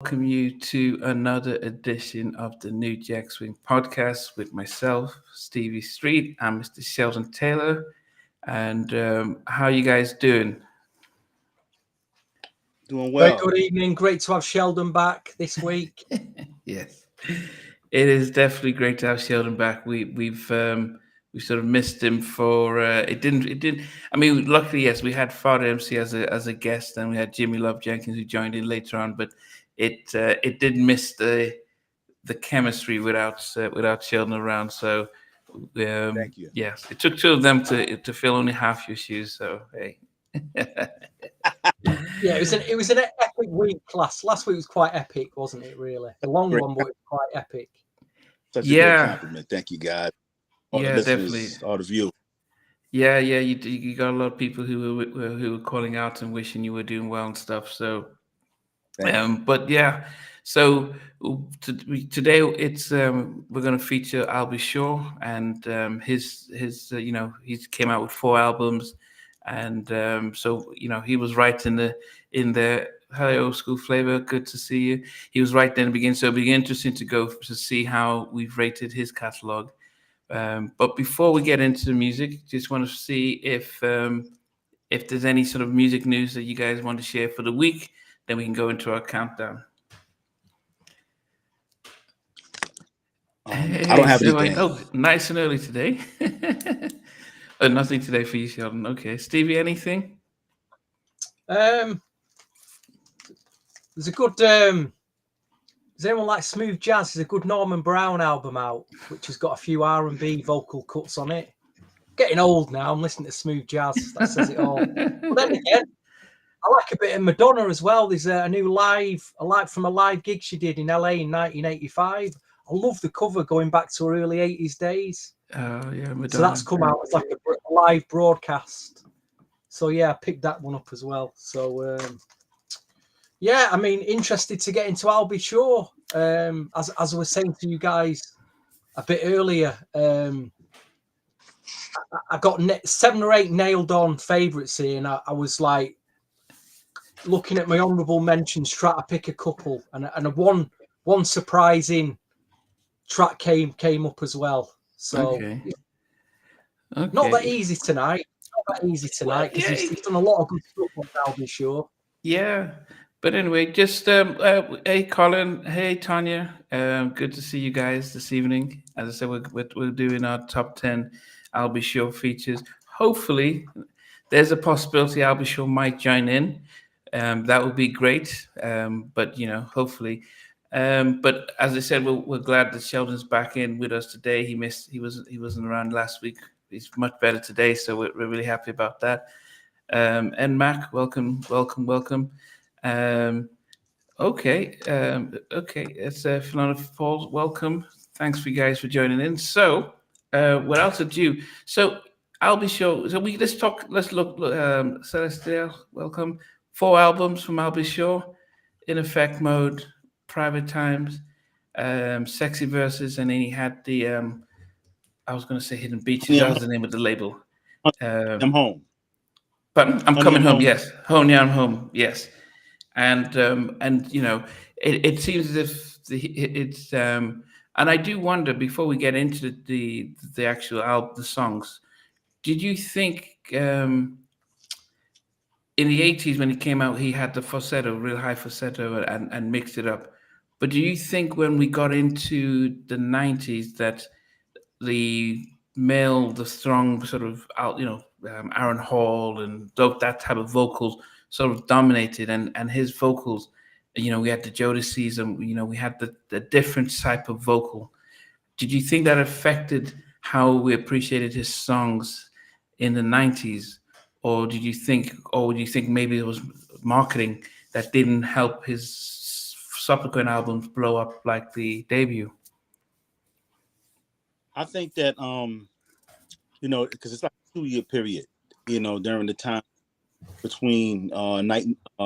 welcome you to another edition of the New Jack Swing podcast with myself, Stevie Street, and Mr. Sheldon Taylor. And how you guys doing? Doing Very well. good evening. Great to have Sheldon back this week. Yes, it is definitely great to have Sheldon back. We sort of missed him for it didn't. I mean, luckily yes, we had Father MC as a guest, and we had Jimmy Love Jenkins who joined in later on, but it did miss the chemistry without Sheldon around. So Thank you. yes, it took two of them to fill only half your shoes. So hey. Yeah, it was an epic week. Last week was quite epic, wasn't it? Really, a long Great. one, but it was quite epic. Such a great Yeah, compliment. Thank you, guys. All the yeah, definitely. listeners, all the viewers. Yeah. You got a lot of people who were calling out and wishing you were doing well and stuff. So, Thank you. but yeah. So today it's we're going to feature Albie Shaw and his he came out with four albums, and so he was right in the hello school flavor. Good to see you. He was right there in the beginning. So it'll be interesting to go to see how we've rated his catalog. But before we get into the music, just want to see if there's any sort of music news that you guys want to share for the week. Then we can go into our countdown. I don't Hey, have so anything. nice and early today. Oh, nothing today for you, Sheldon. Okay, Stevie, anything? Um, there's a good. Does anyone like smooth jazz? There's a good Norman Brown album out, which has got a few R&B vocal cuts on it. Getting old now. I'm listening to smooth jazz. That says it all. But then again, I like a bit of Madonna as well. There's a new from a live gig she did in LA in 1985. I love the cover going back to her early 80s days. Oh yeah, Madonna. So that's come out as like a live broadcast. So yeah, I picked that one up as well. So yeah, I mean, interested to get into Albie Shaw. As I was saying to you guys a bit earlier, I got 7 or 8 nailed on favourites here, and I was like looking at my honourable mentions, trying to pick a couple, and a one surprising track came up as well. So Okay. not that easy tonight. Not that easy tonight because he's done a lot of good stuff on Albie Shaw. Yeah. But anyway, just hey Colin, hey Tanya, good to see you guys this evening. As I said, we're doing our top 10 Albie Shaw features. Hopefully, there's a possibility Albie Shaw might join in. That would be great. But hopefully. But as I said, we're glad that Sheldon's back in with us today. He wasn't around last week. He's much better today, so we're really happy about that. And Mac, welcome. Um, okay. It's Philona Falls. Welcome. Thanks for you guys for joining in. So, without ado, so Albie Shaw. So let's look. Celestial, welcome. 4 albums from Albie Shaw: In Effect Mode, Private Times, Sexy Verses, and then he had the. I was going to say Hidden Beaches. Honey, That I'm was the name of the label. home. I'm home. But I'm Honey, coming I'm home. home. Yes, home. Yeah, I'm home. Yes. And it seems as if it's and I do wonder before we get into the actual album, the songs. Did you think in the 80s when he came out he had the falsetto, real high falsetto, and mixed it up? But do you think when we got into the 90s that the the strong sort of Aaron Hall and that type of vocals sort of dominated, and his vocals, we had the Jodeci's, and we had the different type of vocal. Did you think that affected how we appreciated his songs in the 90s, or do you think maybe it was marketing that didn't help his subsequent albums blow up like the debut? I think that because it's like a 2-year period, during the time between night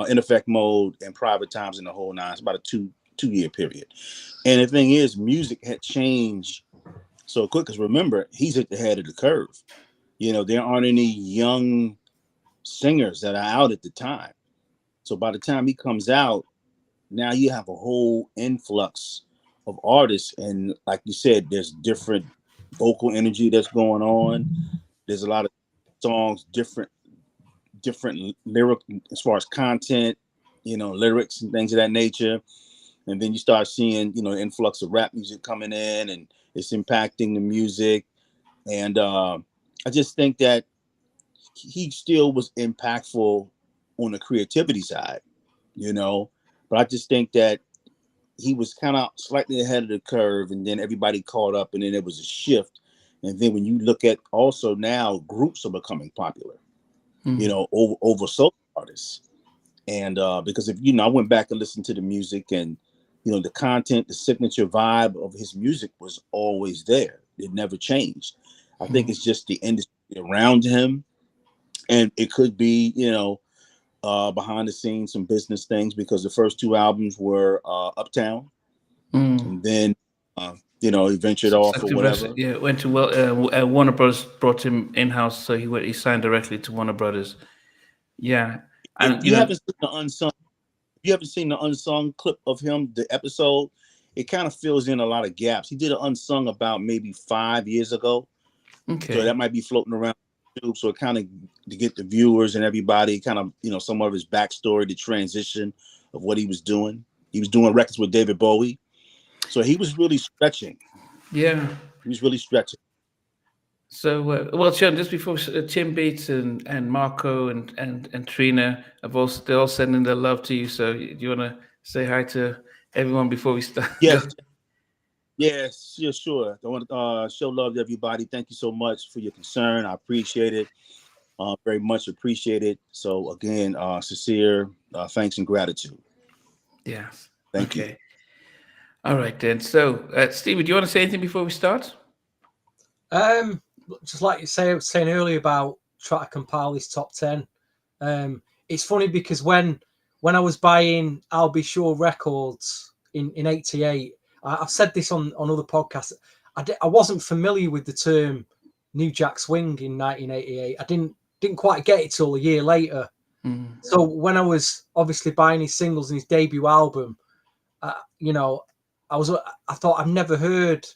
in effect mode and private times in the whole nine. It's about a two-year period. And the thing is, music had changed so quick, because remember, he's at the head of the curve. There aren't any young singers that are out at the time. So by the time he comes out, now you have a whole influx of artists, and like you said, there's different vocal energy that's going on. There's a lot of songs, different lyric as far as content, lyrics and things of that nature. And then you start seeing, influx of rap music coming in, and it's impacting the music. And I just think that he still was impactful on the creativity side, but I just think that he was kind of slightly ahead of the curve, and then everybody caught up, and then there was a shift. And then when you look at also now, groups are becoming popular, over solo artists. And because if I went back and listened to the music, and the content, the signature vibe of his music was always there. It never changed. I think it's just the industry around him, and it could be behind the scenes some business things, because the first two albums were Uptown, and then he ventured off or whatever. Yeah, went to Warner Brothers brought him in house, so he signed directly to Warner Brothers. Yeah, If and you haven't seen the unsung, clip of him, the episode, it kind of fills in a lot of gaps. He did an unsung about maybe 5 years ago, so that might be floating around YouTube. So it kind of to get the viewers and everybody kind of some of his backstory, the transition of what he was doing. He was doing records with David Bowie, so he was really stretching. Yeah. He was really stretching. So, well, Sean, just before Tim Beats and Marco and Trina they're all sending their love to you. So, do you want to say hi to everyone before we start? Yes. Yes, yeah, sure. I want to show love to everybody. Thank you so much for your concern. I appreciate it. Very much appreciated. So again, sincere thanks and gratitude. Yes. Thank you. All right then. So, Steve, do you want to say anything before we start? Just like I was saying earlier about trying to compile this top 10. It's funny because when I was buying I'll Be Sure records in 88, I've said this on other podcasts. I wasn't familiar with the term New Jack Swing in 1988. I didn't quite get it till a year later. So when I was obviously buying his singles and his debut album, I thought I've never heard,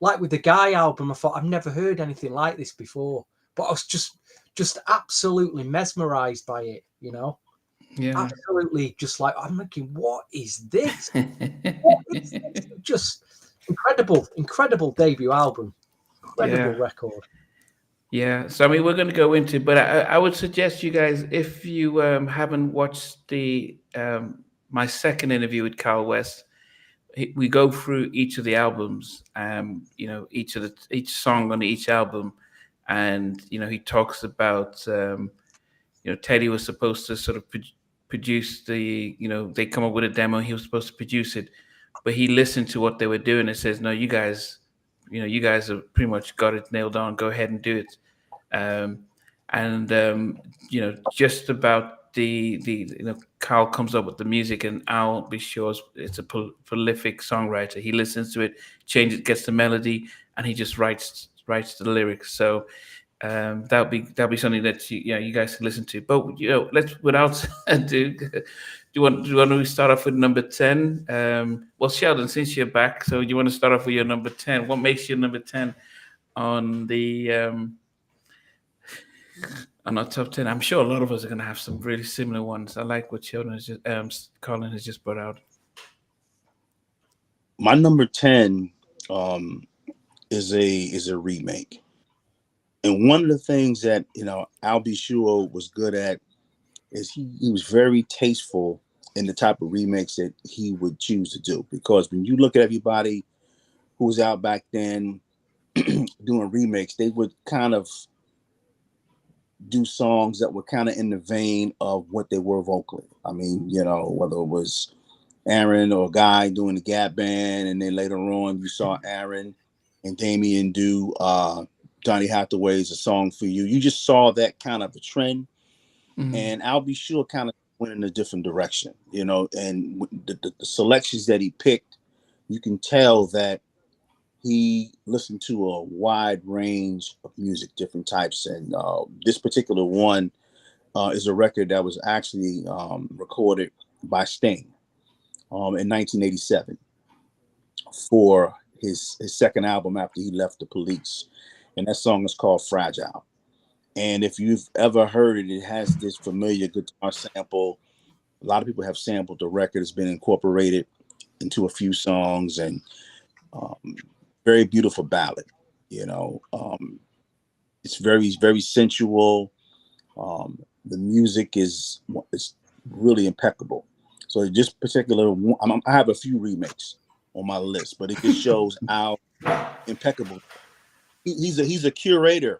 like with the Guy album, I thought I've never heard anything like this before. But I was just absolutely mesmerized by it, Yeah. Absolutely, just like I'm thinking, what is this? What is this? Just incredible debut album, incredible record. Yeah, so I mean, we're going to go into, but I would suggest you guys, if you haven't watched the my second interview with Carl West, we go through each of the albums, each song on each album, and he talks about Teddy was supposed to sort of produce they come up with a demo, he was supposed to produce it, but he listened to what they were doing and says, no, you guys have pretty much got it nailed on, go ahead and do it. Just about Carl comes up with the music, and I'll be sure it's a prolific songwriter. He listens to it, changes, gets the melody, and he just writes the lyrics. So that'll be something that you guys can listen to. But let's without ado, do you want to start off with number 10? Well, Sheldon, since you're back, so you want to start off with your number 10? What makes your number 10 on the on our top 10? I'm sure a lot of us are going to have some really similar ones. I like what Sheldon has Colin has just brought out. My number 10 is a remake. And one of the things that, Al B. Sure was good at is he was very tasteful in the type of remakes that he would choose to do. Because when you look at everybody who was out back then doing remakes, they would kind of do songs that were kind of in the vein of what they were vocally. I mean, whether it was Aaron or Guy doing the Gap Band, and then later on you saw Aaron and Damien do Donny Hathaway's A Song for You. You just saw that kind of a trend. And I'll Be Sure kind of went in a different direction, and the selections that he picked, you can tell that he listened to a wide range of music, different types. And this particular one is a record that was actually recorded by Sting. in 1987 for his second album after he left the Police, and that song is called Fragile. And if you've ever heard it, it has this familiar guitar sample. A lot of people have sampled the record. It's been incorporated into a few songs, and very beautiful ballad. You know, it's very sensual. The music is really impeccable. So this particular one, I have a few remakes on my list, but it just shows how impeccable. He's a curator.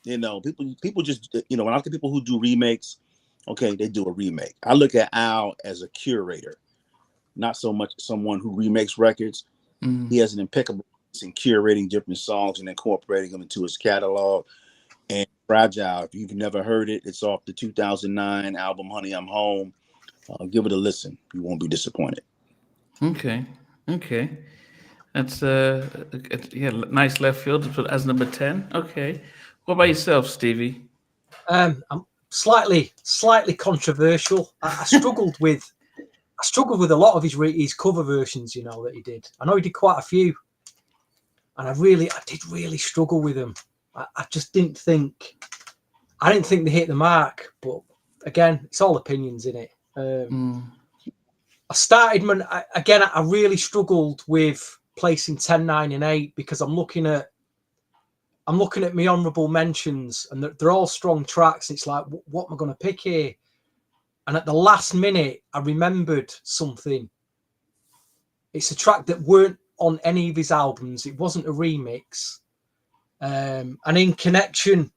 You know, people just, you know, when I look at people who do remakes, okay, they do a remake. I look at Al as a curator, not so much someone who remakes records. He has an impeccable in curating different songs and incorporating them into his catalog. And Fragile, if you've never heard it, it's off the 2009 album Honey, I'm Home. Give it a listen. You won't be disappointed. Okay. That's yeah, nice left field as number 10. Okay. What about yourself, Stevie? I'm slightly controversial. I struggled with a lot of his cover versions, you know, that he did. I know he did quite a few, and I did really struggle with them. I just didn't think they hit the mark. But again, it's all opinions, in it. I started I really struggled with placing 10, 9, and 8 because I'm looking at my honourable mentions, and they're all strong tracks. It's like, what am I going to pick here? And at the last minute, I remembered something. It's a track that weren't on any of his albums. It wasn't a remix. And in connection,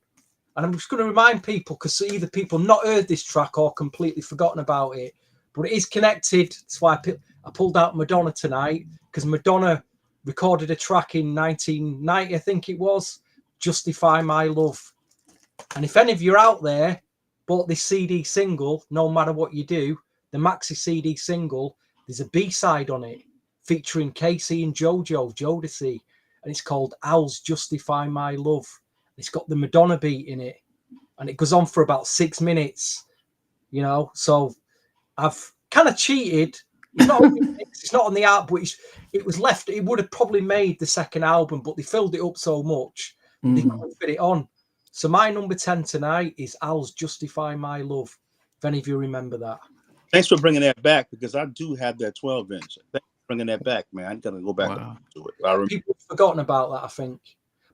and I'm just going to remind people, because either people not heard this track or completely forgotten about it, but it is connected. That's why I pulled out Madonna tonight, because Madonna recorded a track in 1990, I think it was, Justify My Love. And if any of you out there bought this CD single, no matter what you do, the maxi CD single, there's a B-side on it featuring Casey and Jodeci, and it's called Al's Justify My Love. It's got the Madonna beat in it, and it goes on for about 6 minutes, you know. So I've kind of cheated. It's not it's not on the app, but it was left. It would have probably made the second album, but they filled it up so much they couldn't fit it on. So my number 10 tonight is Al's Justify My Love, if any of you remember that. Thanks for bringing that back, because I do have that 12-inch. Thanks for bringing that back, man. I'm going to go back to it. People have forgotten about that, I think.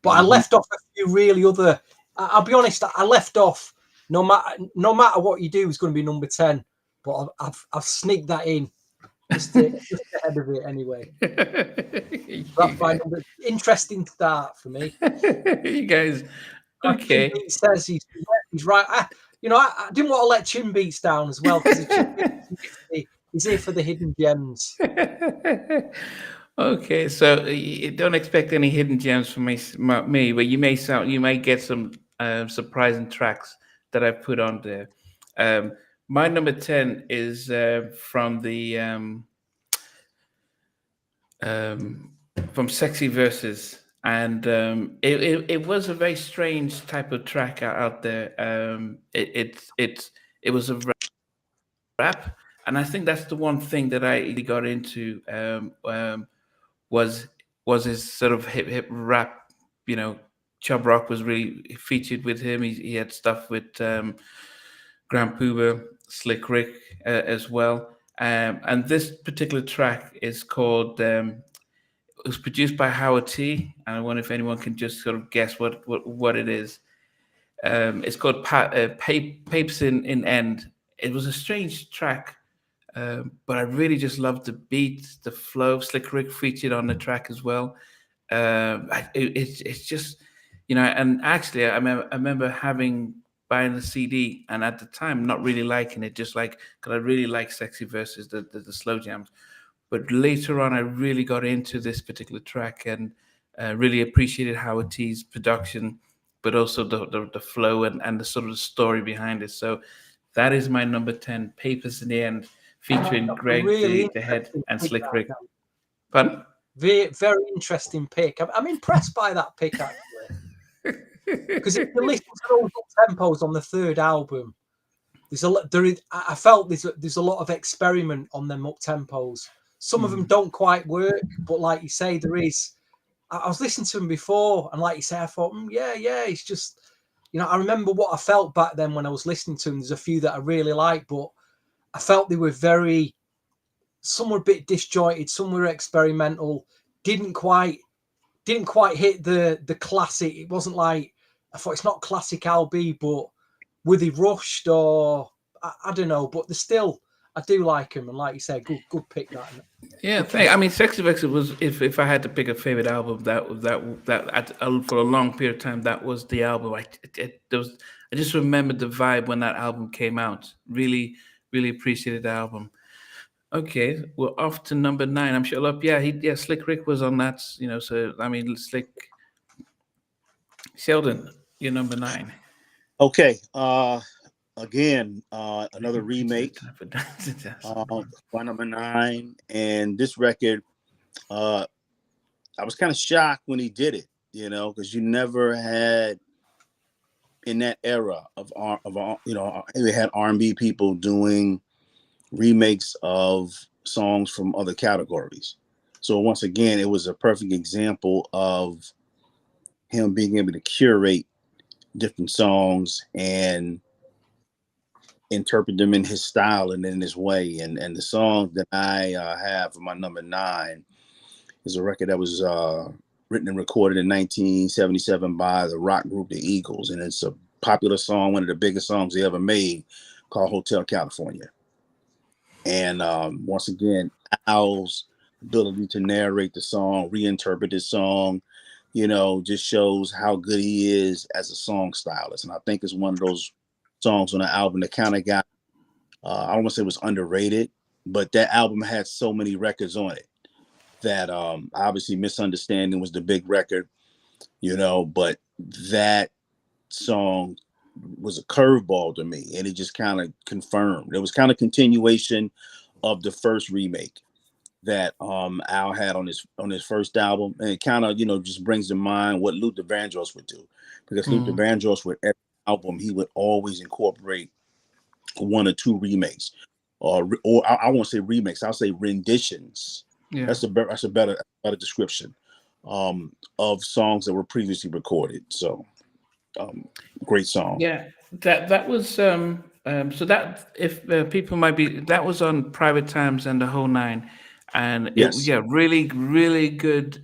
But I left off a few really other... I'll be honest, I left off, no matter what you do, is going to be number 10. But I've sneaked that in just ahead of it anyway. That's my number. Interesting start for me. You guys... Okay. He says he's right. I didn't want to let Chin Beats down as well, because he's here for the hidden gems. Okay, so you don't expect any hidden gems from me, but you may get some surprising tracks that I've put on there. My number 10 is from the from Sexy Verses. And it was a very strange type of track out there. It was a rap, and I think that's the one thing that I got into was his sort of hip rap. You know, Chubb Rock was really featured with him. He had stuff with Grand Puba, Slick Rick as well. And this particular track is called. It was produced by Howard T. And I wonder if anyone can just sort of guess what it is. It's called Papes in End. It was a strange track, but I really just loved the beat, the flow. Slick Rick featured on the track as well. It's just, you know, and actually I remember buying the CD, and at the time not really liking it, just like, because I really like Sexy Verses, the slow jams. But later on, I really got into this particular track and really appreciated Howard T's production, but also the flow and the sort of the story behind it. So that is my number 10, Papers in the End, featuring Greg the Head and Slick Rick. Pardon? Very, very interesting pick. I'm impressed by that pick, actually. Because if you listen to those tempos on the third album, I felt there's a lot of experiment on them up tempos. Some of them don't quite work, but like you say, there is. I was listening to them before, and like you say, I thought, yeah, it's just, I remember what I felt back then when I was listening to them. There's a few that I really like, but I felt they were some were a bit disjointed, some were experimental, didn't quite hit the classic. It wasn't like, I thought it's not classic LB, but were they rushed or I don't know, but they're still, I do like them, and like you said, good pick that. Yeah, I mean, Sexy Vexer was, if I had to pick a favorite album, for a long period of time, that was the album. I just remembered the vibe when that album came out. Really, really appreciated the album. Okay, we're off to number 9. I'm sure. Slick Rick was on that. So I mean, Slick. Sheldon, you're number 9. Okay. Again, another remake. My number 9, and this record, I was kind of shocked when he did it, because you never had in that era we had R&B people doing remakes of songs from other categories. So once again, it was a perfect example of him being able to curate different songs and interpret them in his style and in his way. And the song that I have for my number 9 is a record that was written and recorded in 1977 by the rock group The Eagles. And it's a popular song, one of the biggest songs they ever made, called Hotel California. And once again, Al's ability to narrate the song, reinterpret the song, just shows how good he is as a song stylist. And I think it's one of those songs on the album that kind of got, I don't want to say it was underrated, but that album had so many records on it that obviously Misunderstanding was the big record, but that song was a curveball to me, and it just kind of confirmed. It was kind of continuation of the first remake that Al had on his first album, and it kind of just brings to mind what Luther Vandross would do, because Luther Vandross, with every album, he would always incorporate 1 or 2 remakes, or I won't say remakes, I'll say renditions. Yeah. That's a better description of songs that were previously recorded. So great song. Yeah, that was so that if people might be, that was on Private Times and the whole 9, and yes, really, really good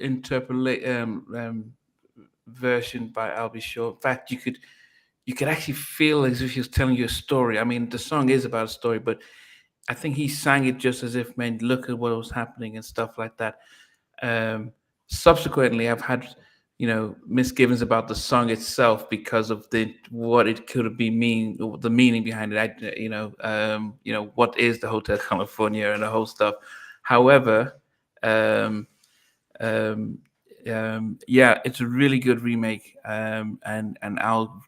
version by Albie Shaw. In fact, you could actually feel as if he was telling you a story. I mean, the song is about a story, but I think he sang it just as if, man, look at what was happening and stuff like that. Subsequently, I've had misgivings about the song itself because of what it could be the meaning behind it. What is the Hotel California and the whole stuff. However, it's a really good remake, and Al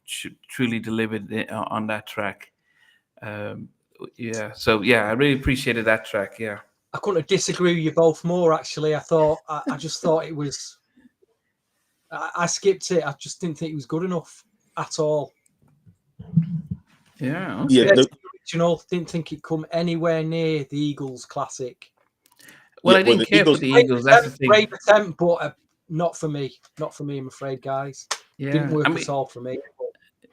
truly delivered on that track. I really appreciated that track. Yeah, I couldn't disagree with you both more. Actually, I just thought it was. I skipped it. I just didn't think it was good enough at all. Yeah, okay. Yeah. The original, didn't think it come anywhere near the Eagles classic. Well, I didn't care for the Eagles. That's the thing. Great attempt, but not for me. Not for me, I'm afraid, guys. Yeah, didn't work at all for me.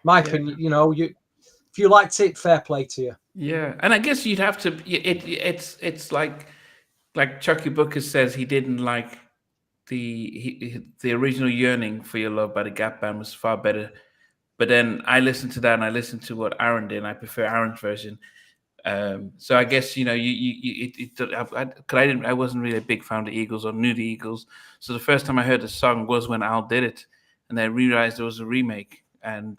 My opinion, if you liked it, fair play to you. Yeah, and I guess you'd have to. It's like Chucky Booker says, he didn't like the original Yearning for Your Love by the Gap Band was far better. But then I listened to that, and I listened to what Aaron did, and I prefer Aaron's version. So I guess I wasn't really a big fan of the Eagles or knew the Eagles. So the first time I heard the song was when Al did it, and I realized it was a remake. And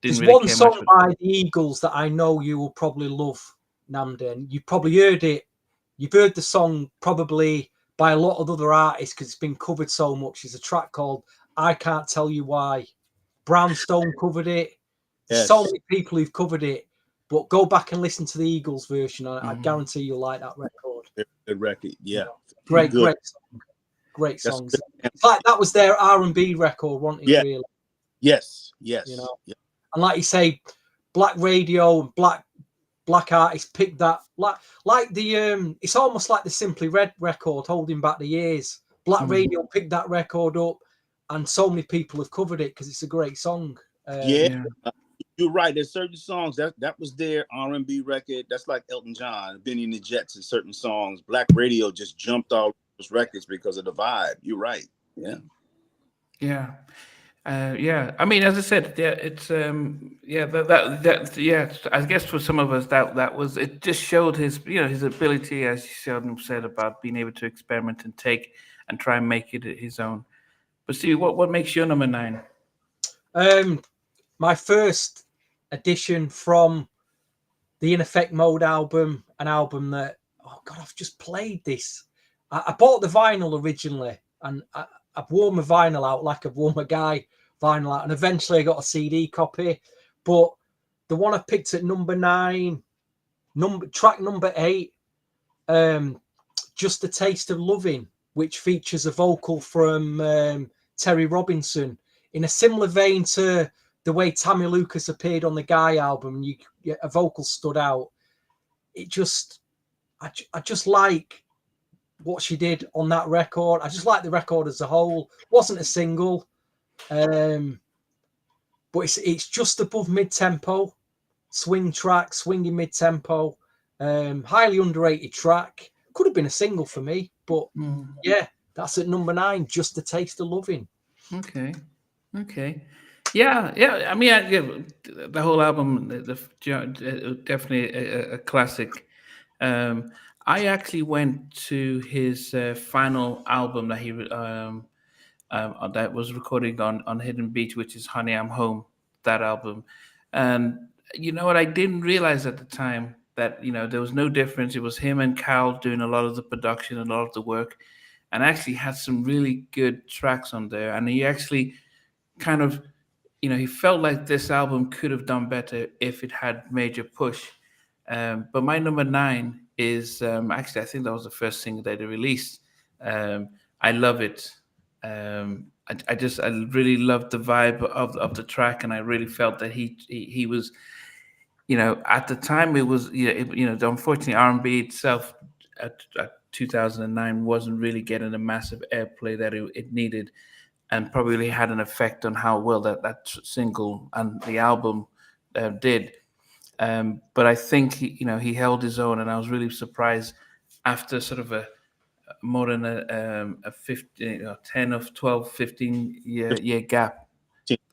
there's one song by the Eagles that I know you will probably love, Namden. You probably heard it. You've heard the song probably by a lot of other artists because it's been covered so much. It's a track called "I Can't Tell You Why." Brownstone covered it. Yes. So many people who've covered it. But go back and listen to the Eagles version. I guarantee you'll like that record. Good record, yeah. Great song. Great songs. It's like that was their R&B record, wasn't it? Yeah. Really? Yes. And like you say, black radio and black black artists picked that, like the it's almost like the Simply Red record, Holding Back the Years. Black Radio picked that record up, and so many people have covered it because it's a great song. Yeah, Yeah. you're right. There's certain songs that was their R&B record. That's like Elton John, Benny and the Jets, and certain songs. Black Radio just jumped all those records because of the vibe. You're right. Yeah. Yeah. Yeah, I mean, as I said, yeah, it's yeah, yeah. I guess for some of us, that was it. Just showed his, his ability, as Sheldon said, about being able to experiment and take and try and make it his own. But see, what makes your number nine? My first edition from the In Effect Mode album, an album that, oh God, I've just played this. I bought the vinyl originally, and I've worn my vinyl out like I've worn my guy vinyl out, and eventually I got a CD copy. But the one I picked at number 9, track number 8, Just a Taste of Loving, which features a vocal from Terry Robinson, in a similar vein to the way Tammy Lucas appeared on the Guy album. A vocal stood out. I just like what she did on that record. I just like the record as a whole. Wasn't a single, but it's just above mid-tempo, swinging mid-tempo, highly underrated track. Could have been a single for me, but yeah, that's at number 9. Just a Taste of Loving. Okay, yeah. I mean, the whole album, definitely a classic. I actually went to his final album that was recording on Hidden Beach, which is Honey I'm Home. That album, and you know what? I didn't realize at the time that there was no difference. It was him and Cal doing a lot of the production and a lot of the work, and actually had some really good tracks on there. And he actually kind of, he felt like this album could have done better if it had major push. But my number 9 is actually, I think that was the first single that they released. I love it. I really loved the vibe of the track, and I really felt that he was, at the time it was, unfortunately R&B itself at 2009 wasn't really getting the massive airplay that it needed, and probably had an effect on how well that single and the album did. But I think he held his own, and I was really surprised after sort of a more than a 15, 10 of 12, 15 year gap.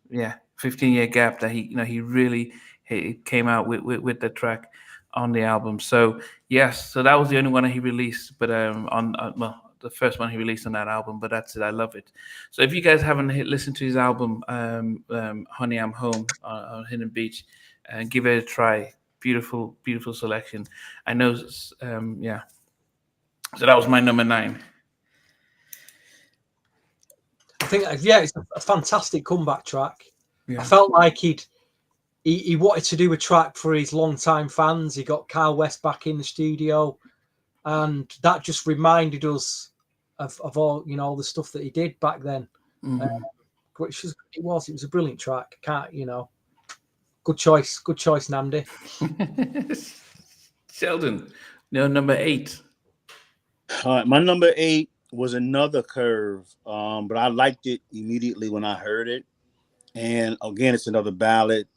Yeah, 15-year gap that he really he came out with the track on the album. So yes, so that was the only one that he released, but well, the first one he released on that album. But that's it. I love it. So if you guys haven't listened to his album, Honey I'm Home on Hidden Beach, give it a try. Beautiful, beautiful selection. I know. Yeah. So that was my number 9. I think, yeah, it's a fantastic comeback track. Yeah. I felt like he wanted to do a track for his longtime fans. He got Kyle West back in the studio, and that just reminded us of all all the stuff that he did back then. Which it was a brilliant track. Good choice, Nandi. Sheldon, number 8. All right, my number 8 was another curve, but I liked it immediately when I heard it. And again, it's another ballad,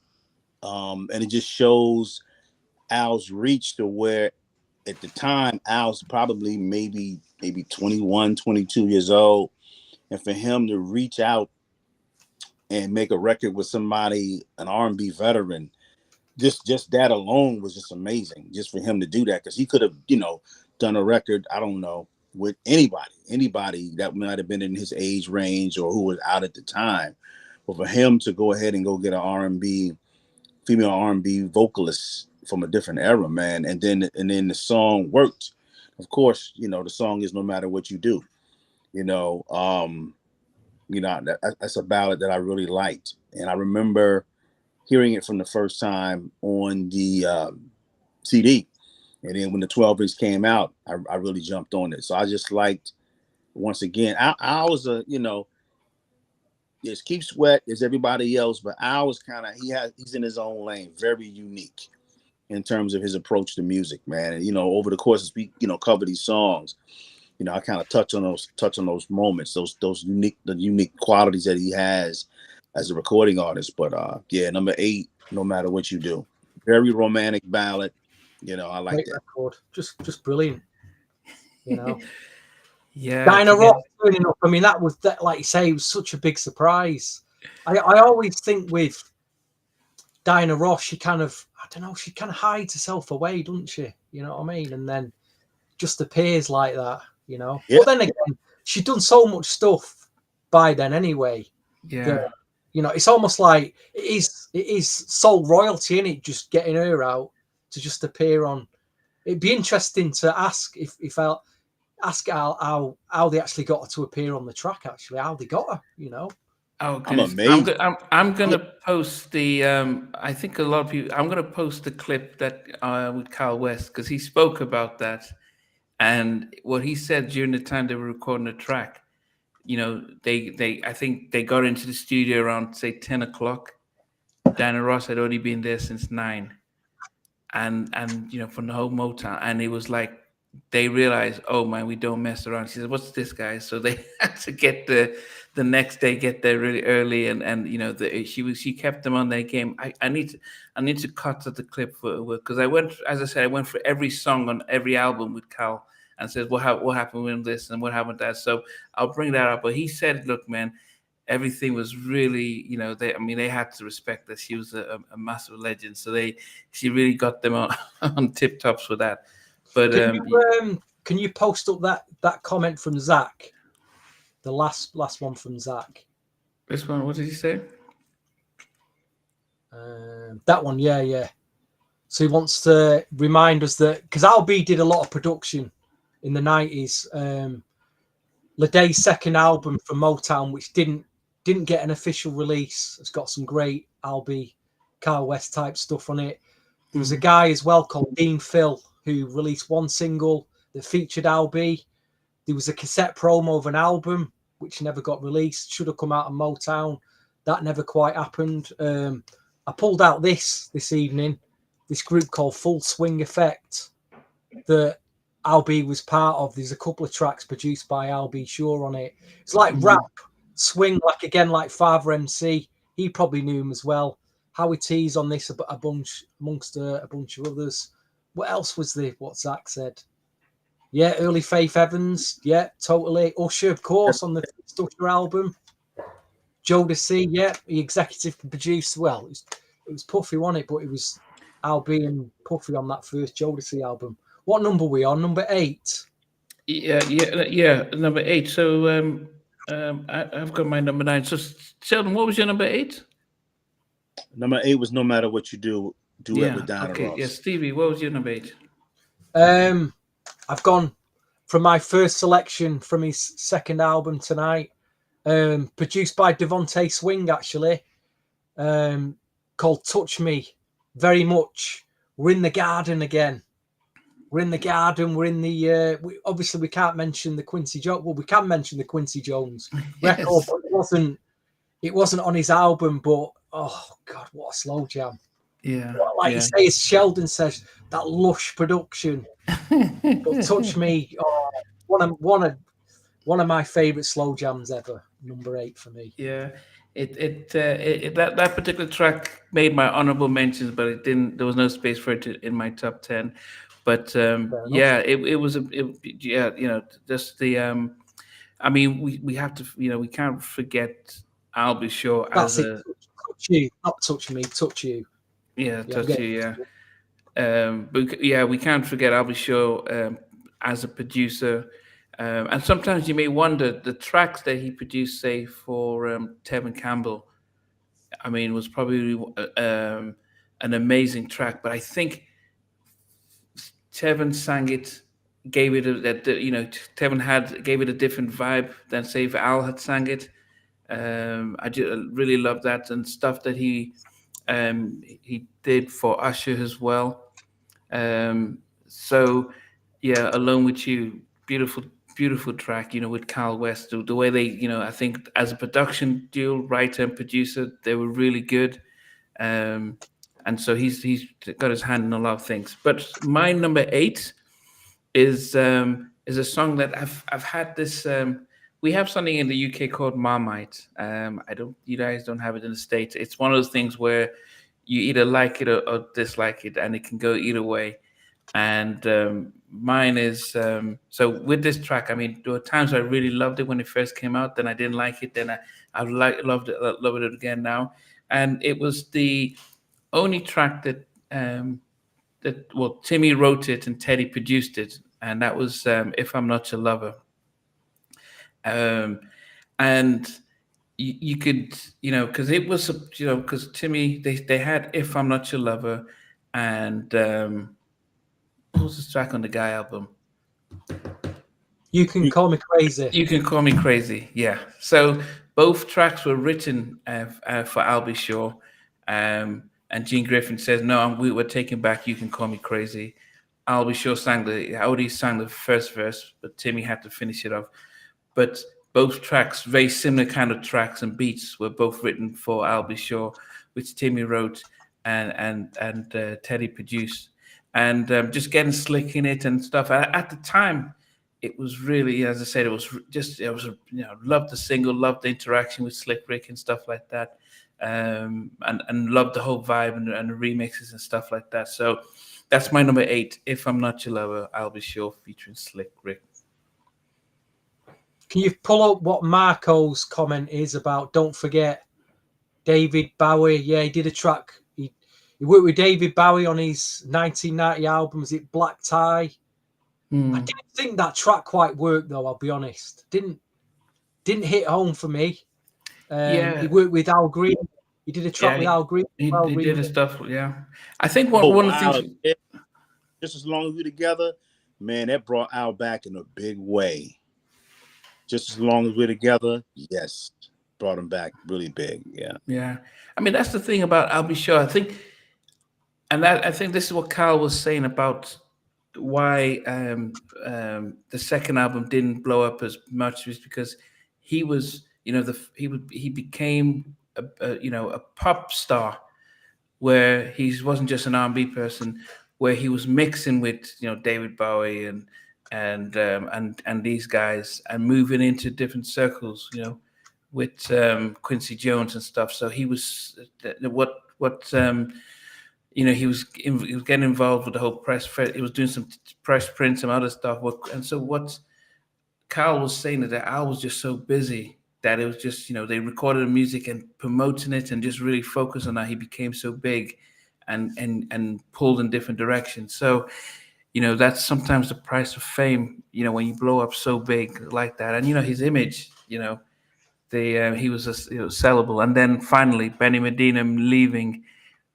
and it just shows Al's reach to where, at the time, Al's probably maybe 21, 22 years old, and for him to reach out and make a record with somebody, an R&B veteran, just that alone was just amazing. Just for him to do that, because he could have, done a record, I don't know, with anybody that might have been in his age range or who was out at the time. But for him to go ahead and go get an female R&B vocalist from a different era, man, and then the song worked. Of course, the song is No Matter What You Do. That's a ballad that I really liked, and I remember hearing it from the first time on the CD. And then when the 12-inch came out, I really jumped on it. So I just liked, once again, I was as Keith Sweat as everybody else, but I was he's in his own lane, very unique. in terms of his approach to music, man. And over the course as we cover these songs, I kind of touch on those moments, those unique qualities that he has as a recording artist. But yeah, number 8, no matter what you do, very romantic ballad. I like Great that. record, just brilliant. You know, Yeah, to Dinah get Ross turning up. I mean, that, like you say, was such a big surprise. I always think with Dinah Ross, she kind of, I don't know, she kind of hides herself away, doesn't she? You know what I mean? And then just appears like that, Yeah, But then again, she'd done so much stuff by then anyway that, yeah. it's almost like it is sole royalty in it, just getting her out to just appear on. It'd be interesting to ask if I'll ask how they actually got her to appear on the track. Actually, how they got her. Oh I'm goodness, amazed. I'm gonna post the I think a lot of people. I'm gonna post the clip that with Kyle West because he spoke about that and what he said during the time they were recording the track. They I think they got into the studio around say 10 o'clock. Diana Ross had already been there since 9, and from the whole Motown, and it was like they realized, oh man, we don't mess around. She said, "What's this, guy?" So they had to get the next day, get there really early, and she kept them on their game. I need to cut to the clip because I went, as I said, I went for every song on every album with Cal and said what happened with this and what happened with that. So I'll bring that up. But he said, look, man, everything was really, they had to respect that she was a massive legend. So she really got them on on tip tops for that. But Can you post up that comment from Zach, the last one from Zach? this one, what did he say? That one, yeah. So he wants to remind us that because Al B did a lot of production in the 90s. Leday's second album from Motown, which didn't get an official release, it's got some great Al B, Kyle West type stuff on it. There was a guy as well called Dean Phil who released one single that featured Al B. There was a cassette promo of an album which never got released, should have come out on Motown. That never quite happened. I pulled out this evening, this group called Full Swing Effect that Al B was part of. There's a couple of tracks produced by Al B Sure on it. It's like rap, swing, like Father MC. He probably knew him as well. Howie T's on this, a bunch amongst a bunch of others. What else was there? What Zach said? Yeah, early Faith Evans. Yeah, totally. Usher, of course, on the Usher album. Jodeci, yeah, he executive produced. Well, it was Puffy on it, but it was Al B and Puffy on that first Jodeci album. What number we on? Number 8. Yeah. Number 8. So I've got my number 9. So Sheldon, what was your number 8? Number 8 was No Matter What You Do, duet Yeah. with Diana Okay. Ross. Yeah, Stevie, what was your number 8? I've gone from my first selection from his second album tonight, produced by Devontae Swing, actually, called Touch Me. Very much. We're in the garden again. We're in the garden. We're in the. Obviously, we can't mention the Quincy Jones. Well, we can mention the Quincy Jones record, but it wasn't on his album. But oh god, what a slow jam! Yeah. Like you say, as Sheldon says, that lush production. But Touch Me, one of my favorite slow jams ever. Number 8 for me. Yeah, that particular track made my honorable mentions, but it didn't. There was no space for it in my top 10. But yeah, it was yeah, just the I mean, we have to, we can't forget I'll Be Sure That's as it. a Touch You, not Touch Me. Touch You. touch you, yeah. But yeah, we can't forget I'll Be Sure as a producer. And sometimes you may wonder the tracks that he produced, say for Tevin Campbell. I mean, was probably an amazing track, but I think Tevin sang it, gave it Tevin gave it a different vibe than say if Al had sang it. I really love that and stuff that he did for Usher as well. So yeah, Alone with You, beautiful track, with Carl West. The way they, I think as a production duo, writer and producer, they were really good. Um, and so he's got his hand in a lot of things. But my number 8 is a song that I've had this. We have something in the UK called Marmite. I don't. You guys don't have it in the States. It's one of those things where you either like it or dislike it, and it can go either way. And mine is so with this track. I mean, there were times I really loved it when it first came out. Then I didn't like it. Then loved it, loved it again now. And it was the only track that well, Timmy wrote it and Teddy produced it, and that was "If I'm Not Your Lover." Um, and you could, because it was, because Timmy, they had "If I'm Not Your Lover," and what was the track on the Guy album? You Can Call Me Crazy. You Can Call Me Crazy. Yeah. So both tracks were written for I'll Be Sure. And Gene Griffin says, "No, we're taking back You Can Call Me Crazy." I'll Be Sure Odie sang the first verse, but Timmy had to finish it off. But both tracks, very similar kind of tracks and beats, were both written for I'll Be Sure, which Timmy wrote and Teddy produced. And just getting slick in it and stuff. At the time, it was really, as I said, loved the single, loved the interaction with Slick Rick and stuff like that, and loved the whole vibe and the remixes and stuff like that. So that's my number 8. If I'm Not Your Lover, I'll Be Sure, featuring Slick Rick. Can you pull up what Marco's comment is about? Don't forget David Bowie. Yeah, he did a track. He worked with David Bowie on his 1990 album. Is it Black Tie? I didn't think that track quite worked, though. I'll be honest. Didn't hit home for me. He worked with Al Green. He did a track with Al Green. He did his stuff. Yeah, I think one of the things. Just As Long as We're Together, man, that brought Al back in a big way. Just As Long as We're Together, yes, brought him back really big. Yeah. I mean, that's the thing about I'll Be Sure. I think this is what Carl was saying about why the second album didn't blow up as much, was because he was, he became a pop star, where he wasn't just an R&B person, where he was mixing with David Bowie and these guys, and moving into different circles, with Quincy Jones and stuff. So he was he was getting involved with the whole press. He was doing some press print, some other stuff. And so what Carl was saying is that Al was just so busy that it was just, they recorded the music and promoting it and just really focused on that. He became so big and pulled in different directions. So, that's sometimes the price of fame, when you blow up so big like that. And, his image, he was sellable. And then finally, Benny Medina leaving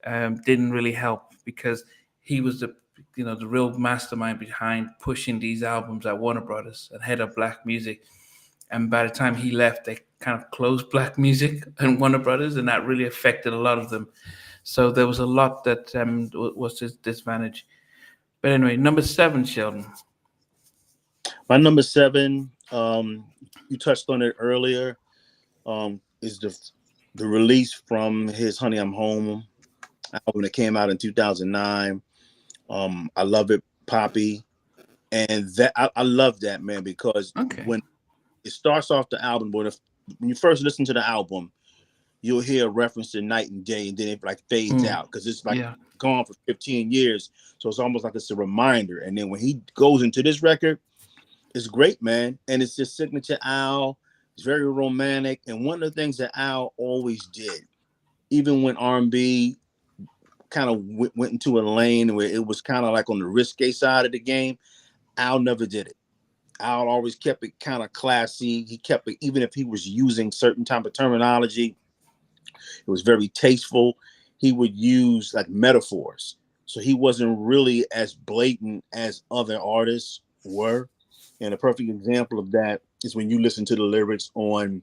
didn't really help, because he was the real mastermind behind pushing these albums at Warner Brothers and head of Black Music. And by the time he left, they kind of closed Black Music and Warner Brothers, and that really affected a lot of them. So there was a lot that was his disadvantage. But anyway, number 7, Sheldon. My number 7, you touched on it earlier, is the release from his Honey, I'm Home album that came out in 2009. I Love It, Poppy. And that I love that, man, because when it starts off the album, when you first listen to the album, you'll hear a reference to Night and Day, and then it like fades out, because it's like gone for 15 years. So it's almost like it's a reminder. And then when he goes into this record, it's great, man. And it's just signature Al. It's very romantic. And one of the things that Al always did, even when R&B kind of went into a lane where it was kind of like on the risque side of the game, Al never did it. Al always kept it kind of classy. He kept it, even if he was using certain type of terminology, it was very tasteful. He would use like metaphors. So he wasn't really as blatant as other artists were. And a perfect example of that is when you listen to the lyrics on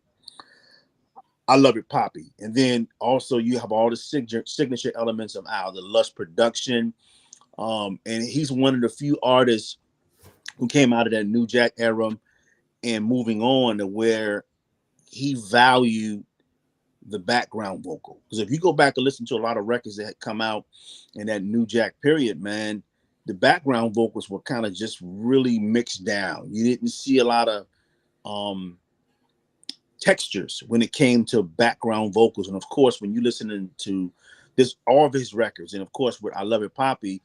I Love It, Poppy. And then also you have all the signature elements of Al, the lush production. And he's one of the few artists who came out of that New Jack era and moving on to where he valued the background vocal. Because if you go back and listen to a lot of records that had come out in that New Jack period, man, the background vocals were kind of just really mixed down. You didn't see a lot of textures when it came to background vocals. And of course, when you listen to all of his records, and of course with I Love It Poppy,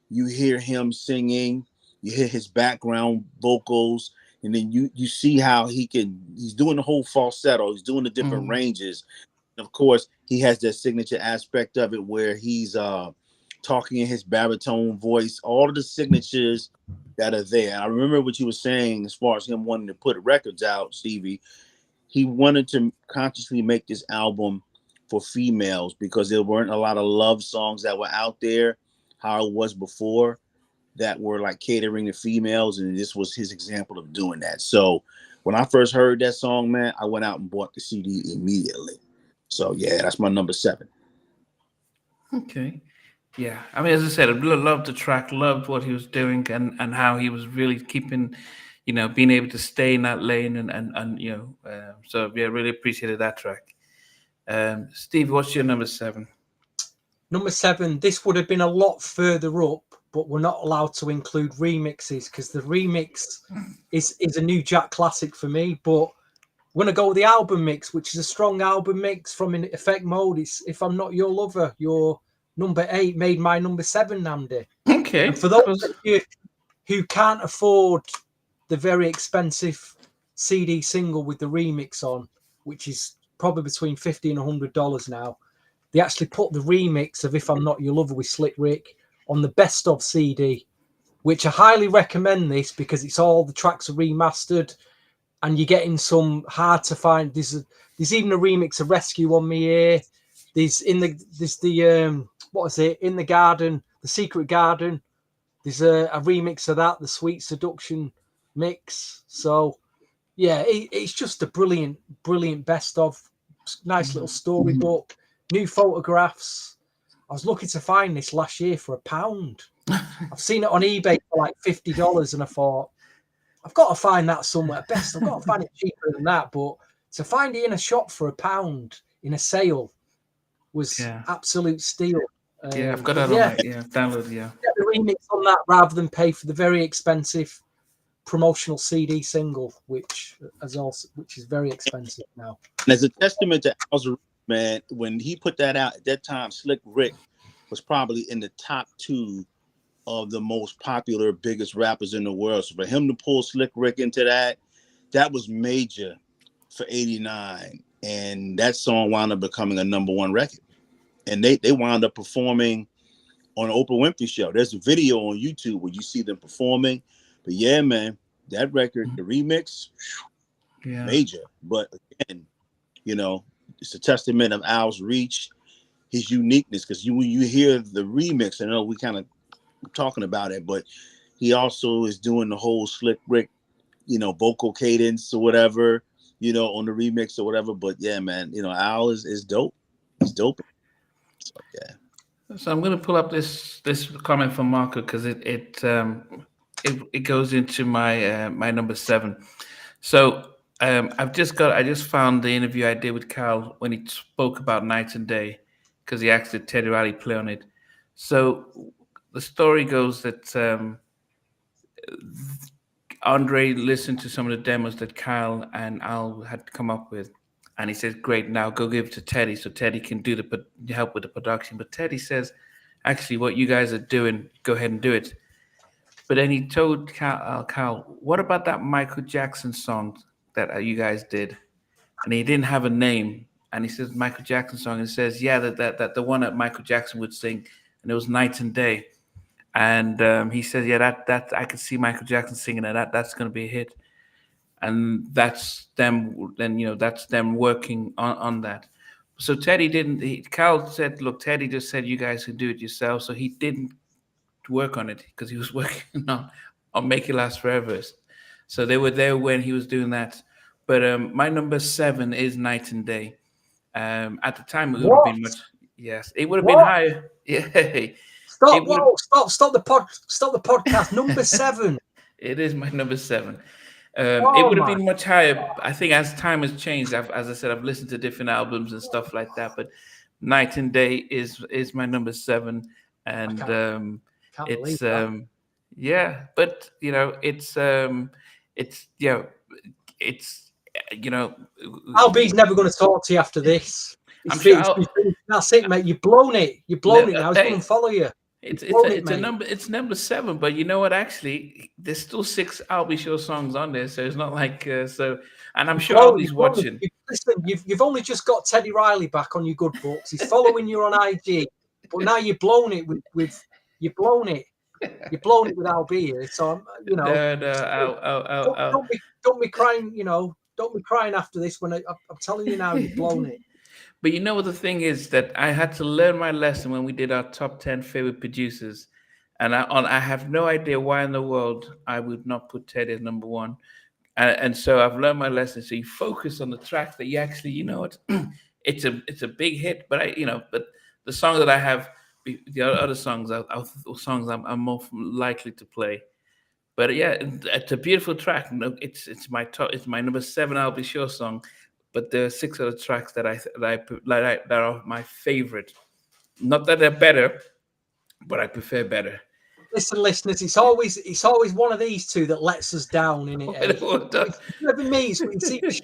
you hear him singing, you hear his background vocals, and then you see how he's doing the whole falsetto, he's doing the different ranges. And of course, he has that signature aspect of it where he's talking in his baritone voice, all of the signatures that are there. I remember what you were saying as far as him wanting to put records out, Stevie. He wanted to consciously make this album for females because there weren't a lot of love songs that were out there, how it was before, that were like catering to females, and this was his example of doing that. So when I first heard that song, man, I went out and bought the CD immediately. So yeah, that's my number 7. Okay. Yeah. I mean, as I said, I really loved the track, loved what he was doing, and how he was really keeping, being able to stay in that lane, and so yeah, really appreciated that track. Steve, what's your number 7? Number 7, this would have been a lot further up, but we're not allowed to include remixes because the remix is a New Jack classic for me. But we're going to go with the album mix, which is a strong album mix from In Effect Mode. It's If I'm Not Your Lover. Your number 8 made my number 7, Namdi. Okay. And for those of you who can't afford the very expensive CD single with the remix on, which is probably between $50 and $100 now, they actually put the remix of If I'm Not Your Lover with Slick Rick on the Best Of CD, which I highly recommend this because it's all the tracks are remastered and you're getting some hard to find. There's even a remix of Rescue on Me here. There's the what is it? In the Garden, The Secret Garden. There's a remix of that, the Sweet Seduction mix. So yeah, it's just a brilliant best of. Nice little storybook. New photographs. I was looking to find this last year for £1. I've seen it on eBay for like $50, and I thought, I've got to find that somewhere. Best, I've got to find it cheaper than that. But to find it in a shop for £1 in a sale was absolute steal. Yeah, I've got that on my download. Yeah, get the remix on that rather than pay for the very expensive promotional CD single, which is very expensive now. And as a testament to Al's, man, when he put that out at that time, Slick Rick was probably in the top 2 of the most popular, biggest rappers in the world. So for him to pull Slick Rick into that was major for '89. And that song wound up becoming a number 1 record. And they wound up performing on the Oprah Winfrey Show. There's a video on YouTube where you see them performing. But yeah, man, that record, the remix, major. But again, it's a testament of Al's reach, his uniqueness. Because when you hear the remix, I know we kind of talking about it, but he also is doing the whole Slick Rick, vocal cadence or whatever, on the remix or whatever. But yeah, man, Al is dope. He's dope. So yeah. So I'm going to pull up this comment from Marco because it goes into my my number 7. So I just found the interview I did with Cal when he spoke about Night and Day because he asked did Teddy Riley play on it. So the story goes that Andre listened to some of the demos that Cal and Al had come up with, and he says, "Great, now go give it to Teddy so Teddy can do help with the production." But Teddy says, "Actually, what you guys are doing, go ahead and do it." But then he told Cal, "What about that Michael Jackson song that you guys did?" And he didn't have a name. And he says, "Michael Jackson song." And he says, "Yeah, that the one that Michael Jackson would sing." And it was Night and Day. And he says, "Yeah, that I could see Michael Jackson singing that. That's going to be a hit." And that's them. Then that's them working on that. So Teddy didn't. Cal said, "Look, Teddy just said you guys can do it yourself." So he didn't work on it because he was working on Make It Last Forever. So they were there when he was doing that. But my number 7 is Night and Day. At the time, it would have been much. Yes, it would have been higher. Yeah. Stop the podcast. Number 7. It is my number 7. It Oh would have my! been much higher. I think as time has changed, as I said, I've listened to different albums and stuff like that. But Night and Day is my number 7, I and can't believe it's that. yeah. But it's it's you know, Albie's never going to talk to you after this. I'm sure. That's it, mate. You've blown it. You've blown it now. He's going to follow you. It's You've it's blown a, it, it's a mate. number it's number 7, but you know what? Actually, there's still 6 I'll Be Sure songs on there, so it's not like so. And I'm sure Blown it, Albie's you've blown it. watching. Listen, you've only just got Teddy Riley back on your good books. He's following you on IG, but now you've blown it with you've blown it. You've blown it with Albie here. So you know, don't be crying. You know, don't be crying after this. When I'm telling you now, you've blown it. But you know what the thing is that I had to learn my lesson when we did our top 10 favorite producers, and I have no idea why in the world I would not put Teddy as number 1. And so I've learned my lesson. So you focus on the track that you actually, you know, it's a big hit. But but the song that I have, the other songs are songs I'm more likely to play. But yeah, it's a beautiful track. No, it's my top. It's my number 7. I'll Be Sure song. But there are 6 other tracks that are my favorite. Not that they're better, but I prefer better. Listen, listeners, it's always one of these two that lets us down in it. Eh? It's never me. It's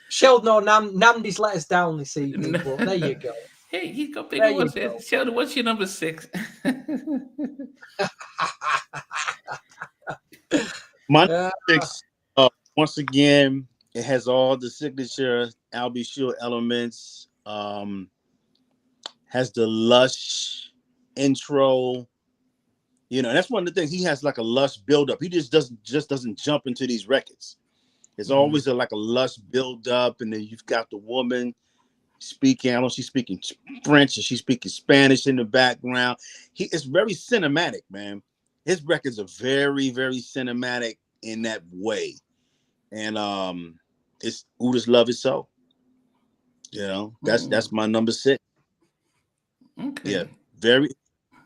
Sheldon or Namdi's let us down this evening. But there you go. Hey, he's got bigger ones. Sheldon, what's your number 6? My 6, once again, it has all the signature I'll Be Sure elements. Has the lush intro. You know, that's one of the things. He has like a lush buildup. He just doesn't jump into these records. It's always like a lush buildup, and then you've got the woman speaking. I don't know, she's speaking French and she's speaking Spanish in the background. It's very cinematic, man. His records are very, very cinematic in that way. And it's Who Does Love Is So. You know, that's my number 6. Okay. Yeah, very,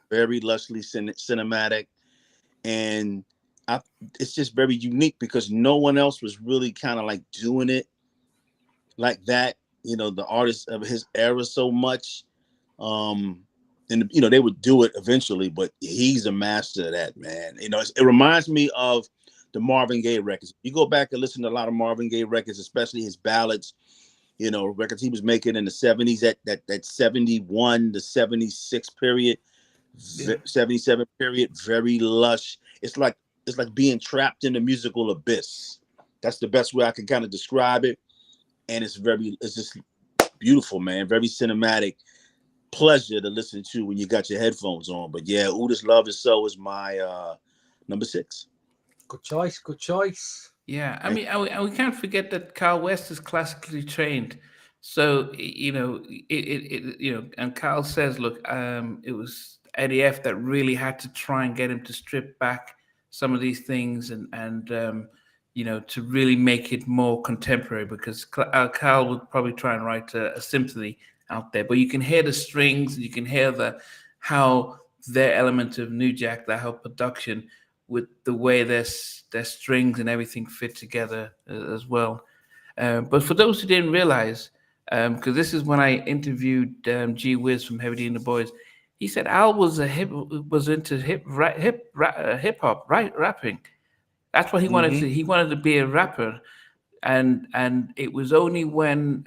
very lushly cinematic, and it's just very unique because no one else was really kind of like doing it like that. You know, the artists of his era so much, and you know they would do it eventually, but he's a master of that, man. You know, it reminds me of the Marvin Gaye records. You go back and listen to a lot of Marvin Gaye records, especially his ballads. You know, records he was making in the 70s, that 71 to 76 period, 77 period, very lush. It's like being trapped in the musical abyss. That's the best way I can kind of describe it. And it's just beautiful, man. Very cinematic. Pleasure to listen to when you got your headphones on. But yeah, Who Does Love Is So is my number 6. Good choice. Good choice. Yeah, I mean, we can't forget that Carl West is classically trained, so and Carl says, look, it was Eddie F that really had to try and get him to strip back some of these things and to really make it more contemporary because Carl would probably try and write a symphony out there, but you can hear the strings, and you can hear how their element of New Jack, that whole production, with the way their strings and everything fit together as well. But for those who didn't realize, because this is when I interviewed G Wiz from Heavy D and the Boys, he said Al was into hip hop, right, rapping. That's what he wanted to. He wanted to be a rapper, and it was only when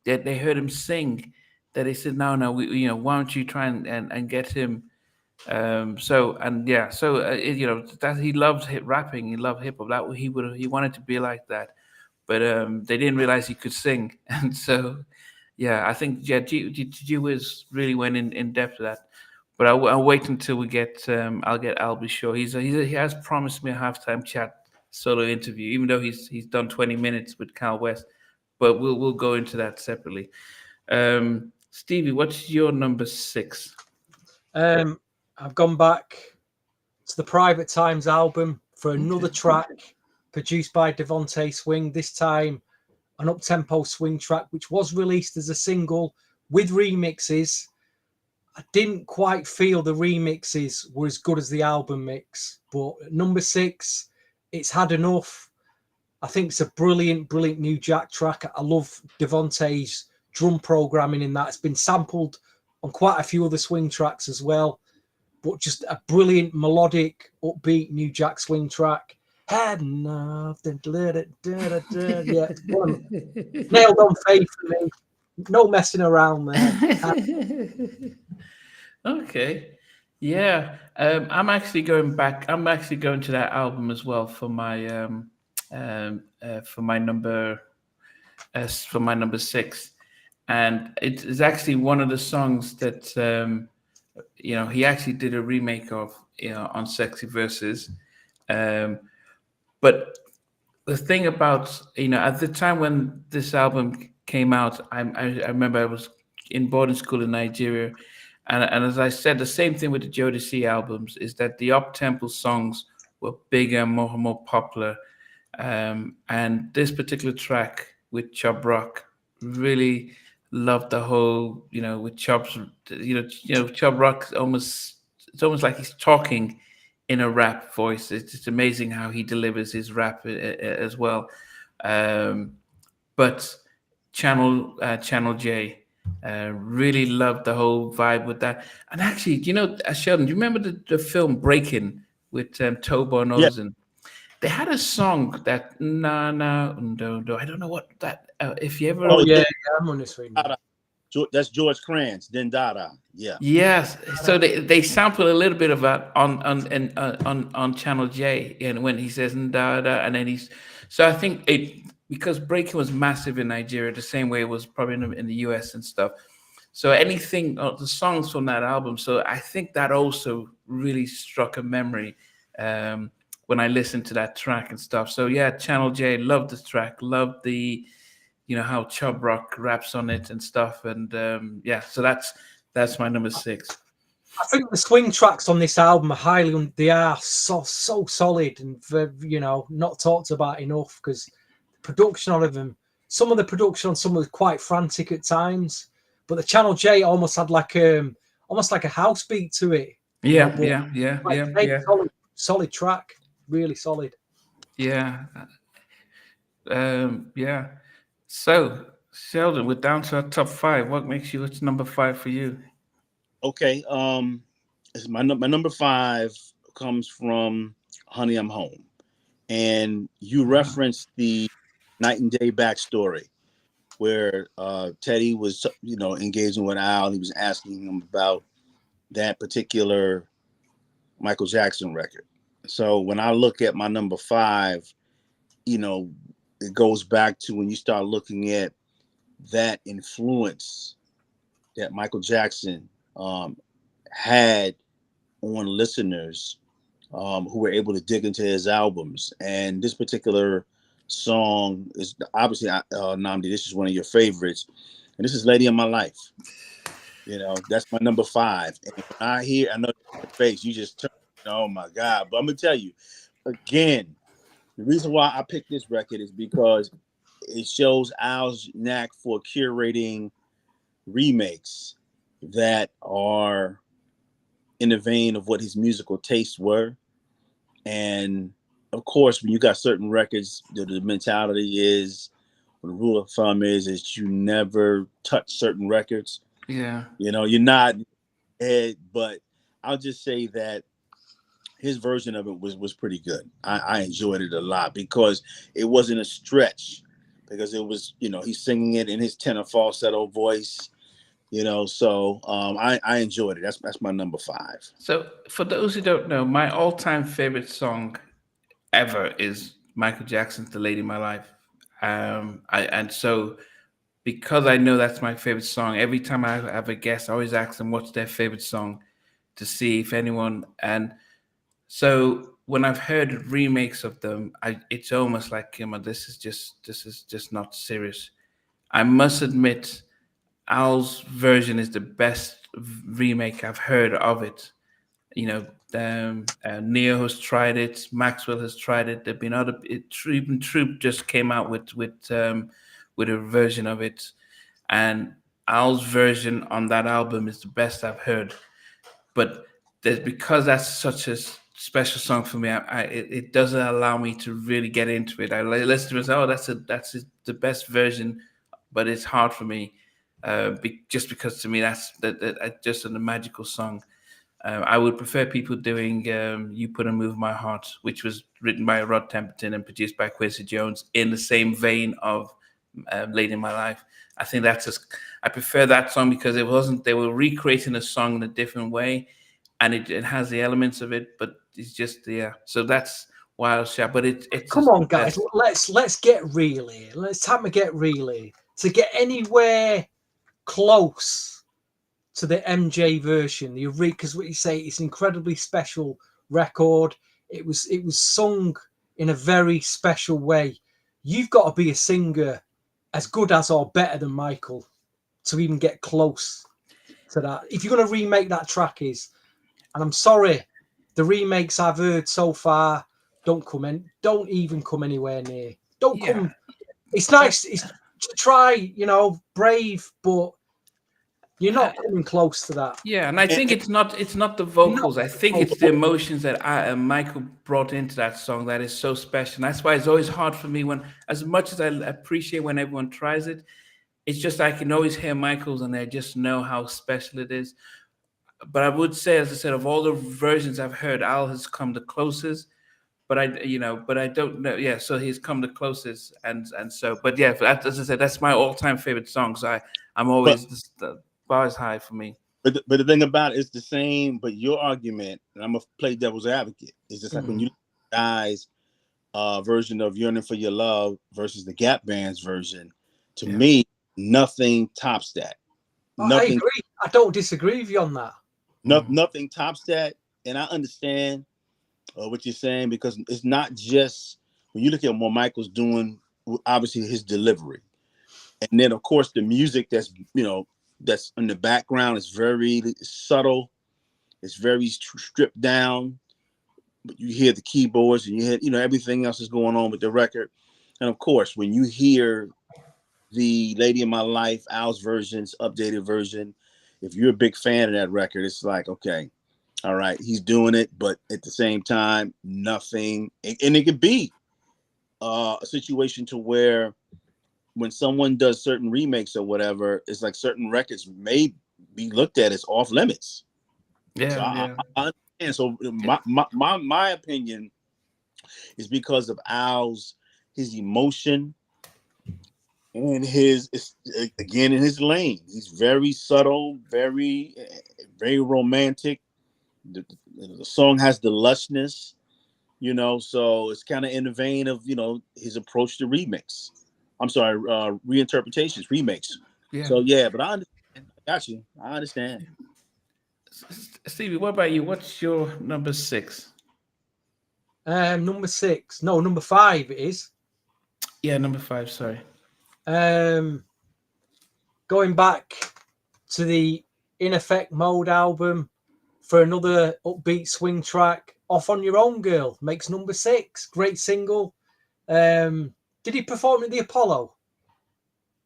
they heard him sing that they said, no, why don't you try and get him. That he loved rapping, he loved hip hop. That he wanted to be like that, but they didn't realize he could sing, and so I think G Wiz really went in depth to that. But I'll wait until we get. I'll get I'll Be Sure. He has promised me a halftime chat solo interview, even though he's done 20 minutes with Cal West. But we'll go into that separately. Stevie, what's your number 6? I've gone back to the Private Times album for another track produced by Devontae Swing, this time an up-tempo swing track, which was released as a single with remixes. I didn't quite feel the remixes were as good as the album mix, but at number 6, it's had enough. I think it's a brilliant New Jack track. I love Devontae's drum programming in that. It's been sampled on quite a few other swing tracks as well, but just a brilliant melodic, upbeat New Jack swing track. Had enough. Yeah, nailed on faith for me. No messing around there. Okay. Yeah. I'm actually going back. I'm actually going to that album as well for my number six, and it is actually one of the songs that he actually did a remake of, on Sexy Verses. Um, but the thing about, at the time when this album came out, I remember I was in boarding school in Nigeria, and as I said, the same thing with the Jodeci albums is that the up tempo songs were bigger, more popular, and this particular track with Chub Rock really loved the whole, with Chub's, Chub Rock almost, it's almost like he's talking in a rap voice. It's just amazing how he delivers his rap as well. Um, but Channel J, really loved the whole vibe with that. And actually, Sheldon, do you remember the film Breaking with Tobo and Yeah. Ozen? They had a song that no, I don't know what that. If you ever, Oh yeah, I'm on this right now. That's George Kranz, then Dada. Yeah. Yes. So they sample a little bit of that on Channel J, and when he says da da, and then so I think it, because breaking was massive in Nigeria, the same way it was probably in the US and stuff. So anything, the songs from that album. So I think that also really struck a memory when I listened to that track and stuff. So yeah, Channel J, loved this track, loved the, how Chub Rock raps on it and stuff, and yeah, so that's my number six. I think the swing tracks on this album are they are so solid and not talked about enough, because the production on them, some of the production on some was quite frantic at times, but the Channel J almost had like almost like a house beat to it. Yeah, Solid track, really solid. Yeah. Yeah. So, Sheldon, we're down to our top five. What makes you? What's number five for you? Okay. My number five comes from "Honey, I'm Home," and you referenced the Night and Day backstory, where Teddy was, engaging with Al. He was asking him about that particular Michael Jackson record. So when I look at my number five, it goes back to when you start looking at that influence that Michael Jackson had on listeners who were able to dig into his albums. And this particular song is obviously, Namdi, this is one of your favorites. And this is Lady of My Life. That's my number five. And when I know your face, you just turn, oh my God. But I'm going to tell you, again, the reason why I picked this record is because it shows Al's knack for curating remakes that are in the vein of what his musical tastes were. And of course, when you got certain records, the mentality is, the rule of thumb is that you never touch certain records. Yeah. You're not head, but I'll just say that his version of it was pretty good. I enjoyed it a lot because it wasn't a stretch, because it was, he's singing it in his tenor falsetto voice, so I enjoyed it. That's my number five. So for those who don't know, my all-time favorite song ever is Michael Jackson's "The Lady of My Life." And so because I know that's my favorite song, every time I have a guest, I always ask them what's their favorite song to see if anyone. And so when I've heard remakes of them, it's almost like, this is just not serious. I must admit, Al's version is the best remake I've heard of it. Neo has tried it, Maxwell has tried it. There've been even Troop just came out with a version of it, and Al's version on that album is the best I've heard. But because that's special song for me. It doesn't allow me to really get into it. I listen to it and say, oh, the best version, but it's hard for me, just because to me that's just a magical song. I would prefer people doing "You Put a Move My Heart," which was written by Rod Temperton and produced by Quincy Jones, in the same vein of "Late in My Life." I think I prefer that song because it wasn't. They were recreating a song in a different way, and it has the elements of it, but it's just So that's Wild Shot. But it's Come just on, the guys, best. let's get real here. Let's time to get real here. To get anywhere close to the MJ version, because what you say, it's an incredibly special record. It was sung in a very special way. You've got to be a singer as good as or better than Michael to even get close to that. If you're going to remake that track, and I'm sorry, the remakes I've heard so far don't even come anywhere near. Don't Yeah. come. It's nice. It's to try, brave, but you're not coming close to that. Yeah, and I think it's not the vocals. I think it's the emotions that Michael brought into that song that is so special. And that's why it's always hard for me when, as much as I appreciate when everyone tries it, it's just I can always hear Michael's and I just know how special it is. But I would say, as I said, of all the versions I've heard, Al has come the closest. But I don't know. Yeah, so he's come the closest, and so, but yeah, as I said, that's my all-time favorite song. So I'm But always the bar is high for me. but the thing about it is the same. But your argument, and I'm gonna play devil's advocate, is just like when you guys version of "Yearning for Your Love" versus the Gap Band's version. To me, nothing tops that. I Nothing. agree. I don't disagree with you on that. Nothing tops that. And I understand what you're saying, because it's not just when you look at what Michael's doing. Obviously, his delivery, and then of course the music that's in the background is very subtle. It's very stripped down, but you hear the keyboards and you hear everything else is going on with the record. And of course, when you hear the Lady in My Life, Al's version's updated version, if you're a big fan of that record, it's like, okay, all right, he's doing it, but at the same time, nothing. And it could be a situation to where when someone does certain remakes or whatever, it's like certain records may be looked at as off limits. So I understand. So my opinion is because of his emotion and his, again, in his lane. He's very subtle, very romantic. The song has the lushness, so it's kind of in the vein of his approach to remix. I'm sorry, reinterpretations, remakes. Yeah. So yeah, but I understand. I got you. I understand. Stevie, what about you? What's your number 6? Number 6. No, number 5 it is. Yeah, number 5. Sorry. Going back to the In Effect Mode album for another upbeat swing track, Off on Your Own Girl makes number 6. Great single. Did he perform at the Apollo?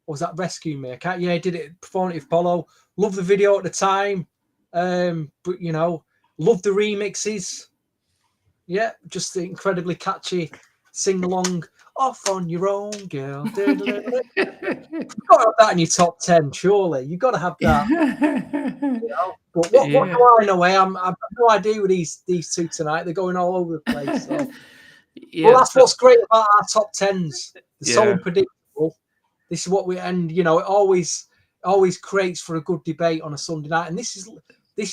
Or was that Rescue Me? He did it, perform at the Apollo. Love the video at the time. But love the remixes. Yeah, just incredibly catchy sing along. Off on Your Own Girl. You've got to have that in your top 10, surely. You've got to have that. But what do I know? I've no idea with these two tonight. They're going all over the place. So. Well, that's what's great about our top 10s. They're so unpredictable. This is what it always creates for a good debate on a Sunday night. And this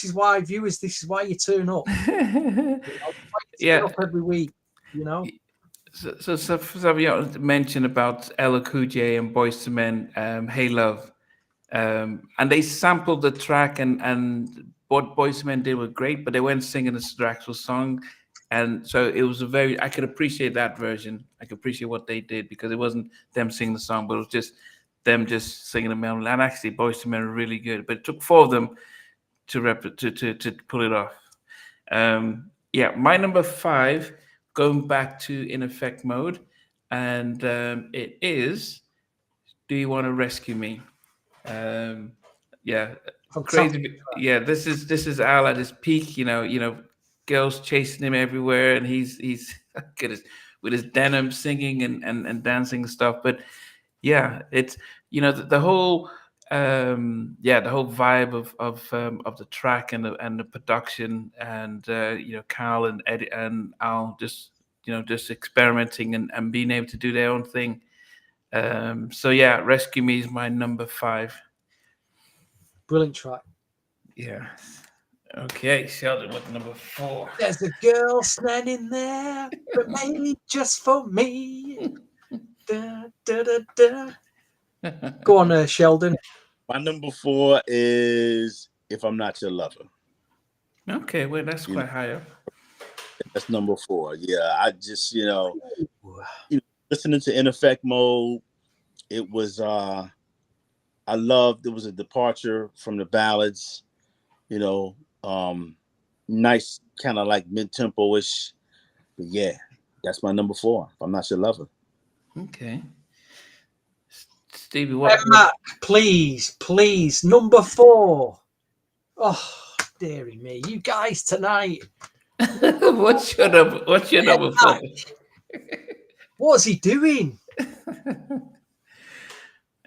is why, viewers, this is why you turn up. Turn up every week, So you mentioned about Ella Cool J and Boyz II Men, Hey Love. And they sampled the track, and what Boyz II Men did was great, but they weren't singing the actual song. And so it was I could appreciate that version. I could appreciate what they did because it wasn't them singing the song, but it was just them just singing the melody. And actually, Boyz II Men were really good, but it took 4 of them to pull it off. My number 5, going back to In Effect Mode, and it is Do You Want to Rescue Me? Crazy. Yeah, this is Al at his peak. girls chasing him everywhere, and he's with his denim singing and dancing and stuff. But yeah, it's the whole the whole vibe of the track and the production and Carl and Eddie and Al just experimenting and being able to do their own thing. So yeah, Rescue Me is my number 5. Brilliant track. Yeah. Okay, Sheldon, what number 4? There's a girl standing there, but maybe just for me. Da, da, da, da. Go on, Sheldon. My number 4 is If I'm Not Your Lover. Okay, well, that's quite high up. That's number 4. Yeah, I just, listening to In Effect Mode, it was, I loved, it was a departure from the ballads, nice, kind of like mid-tempo-ish. But yeah, that's my number 4, If I'm Not Your Lover. Okay. Stevie, what? Matt, please, number 4. Oh, dearie me, you guys tonight. What's your number 4? What's he doing?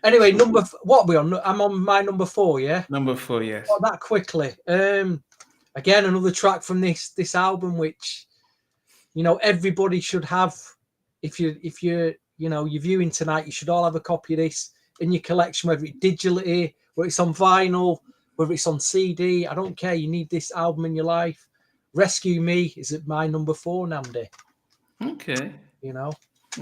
Anyway, what are we on? I'm on my number 4, yeah? Number 4, yes. Not that quickly. Again, another track from this album, which everybody should have. If you're viewing tonight, you should all have a copy of this in your collection, whether it's digitally, whether it's on vinyl, whether it's on CD. I don't care. You need this album in your life. Rescue Me is at my number 4, Namdi. Okay.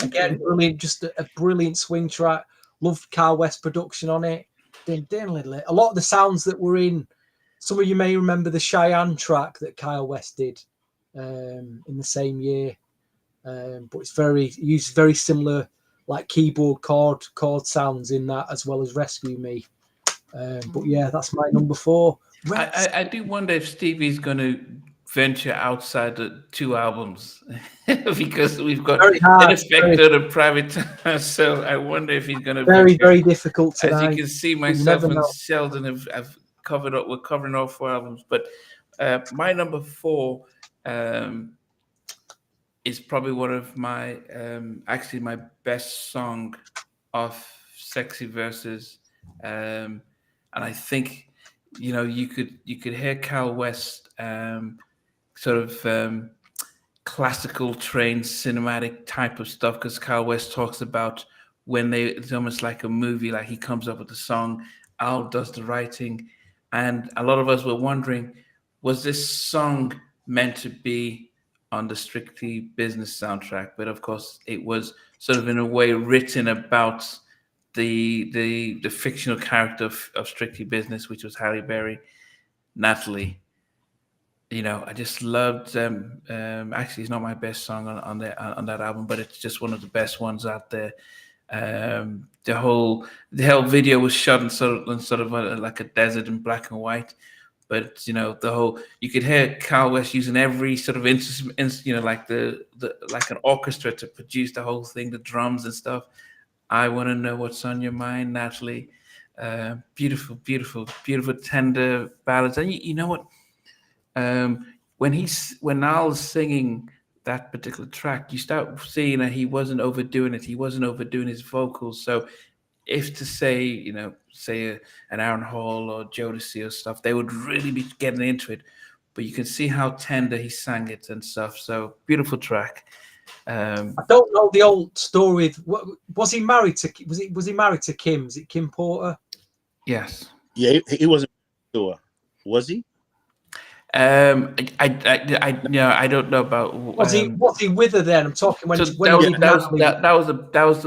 Again, brilliant, just a brilliant swing track. Loved Carl West production on it. A lot of the sounds that were in, some of you may remember the Cheyenne track that Kyle West did in the same year. But it's used very similar, like keyboard chord sounds in that, as well as Rescue Me. But yeah, that's my number 4. I do wonder if Stevie's going to venture outside the 2 albums because we've got Ineffective and Private Time. So I wonder if he's going to very difficult tonight. As you can see, myself and Sheldon have covered up. We're covering all 4 albums, but my number 4 is probably one of my actually my best song of Sexy Verses, and I think you could hear Cal West sort of classical trained cinematic type of stuff, because Cal West talks about it's almost like a movie, like he comes up with the song, Al does the writing, and a lot of us were wondering, was this song meant to be on the Strictly Business soundtrack? But of course it was sort of in a way written about the fictional character of Strictly Business, which was Halle Berry, Natalie. I just loved actually it's not my best song on that album, but it's just one of the best ones out there. The whole video was shot in sort of like a desert in black and white, but you could hear Kyle West using every sort of instrument, like the like an orchestra to produce the whole thing, the drums and stuff. I Want to Know What's on Your Mind, Natalie. Beautiful, tender ballads. And you know what? When Al's singing that particular track, you start seeing that he wasn't overdoing it. He wasn't overdoing his vocals. So if to say, an Aaron Hall or Jodeci or stuff, they would really be getting into it. But you can see how tender he sang it and stuff. So beautiful track. I don't know the old story. Was he married to? Was he married to Kim? Is it Kim Porter? Yes. Yeah, he wasn't sure. Was he? I don't know about. Was he with her then? I'm talking when that was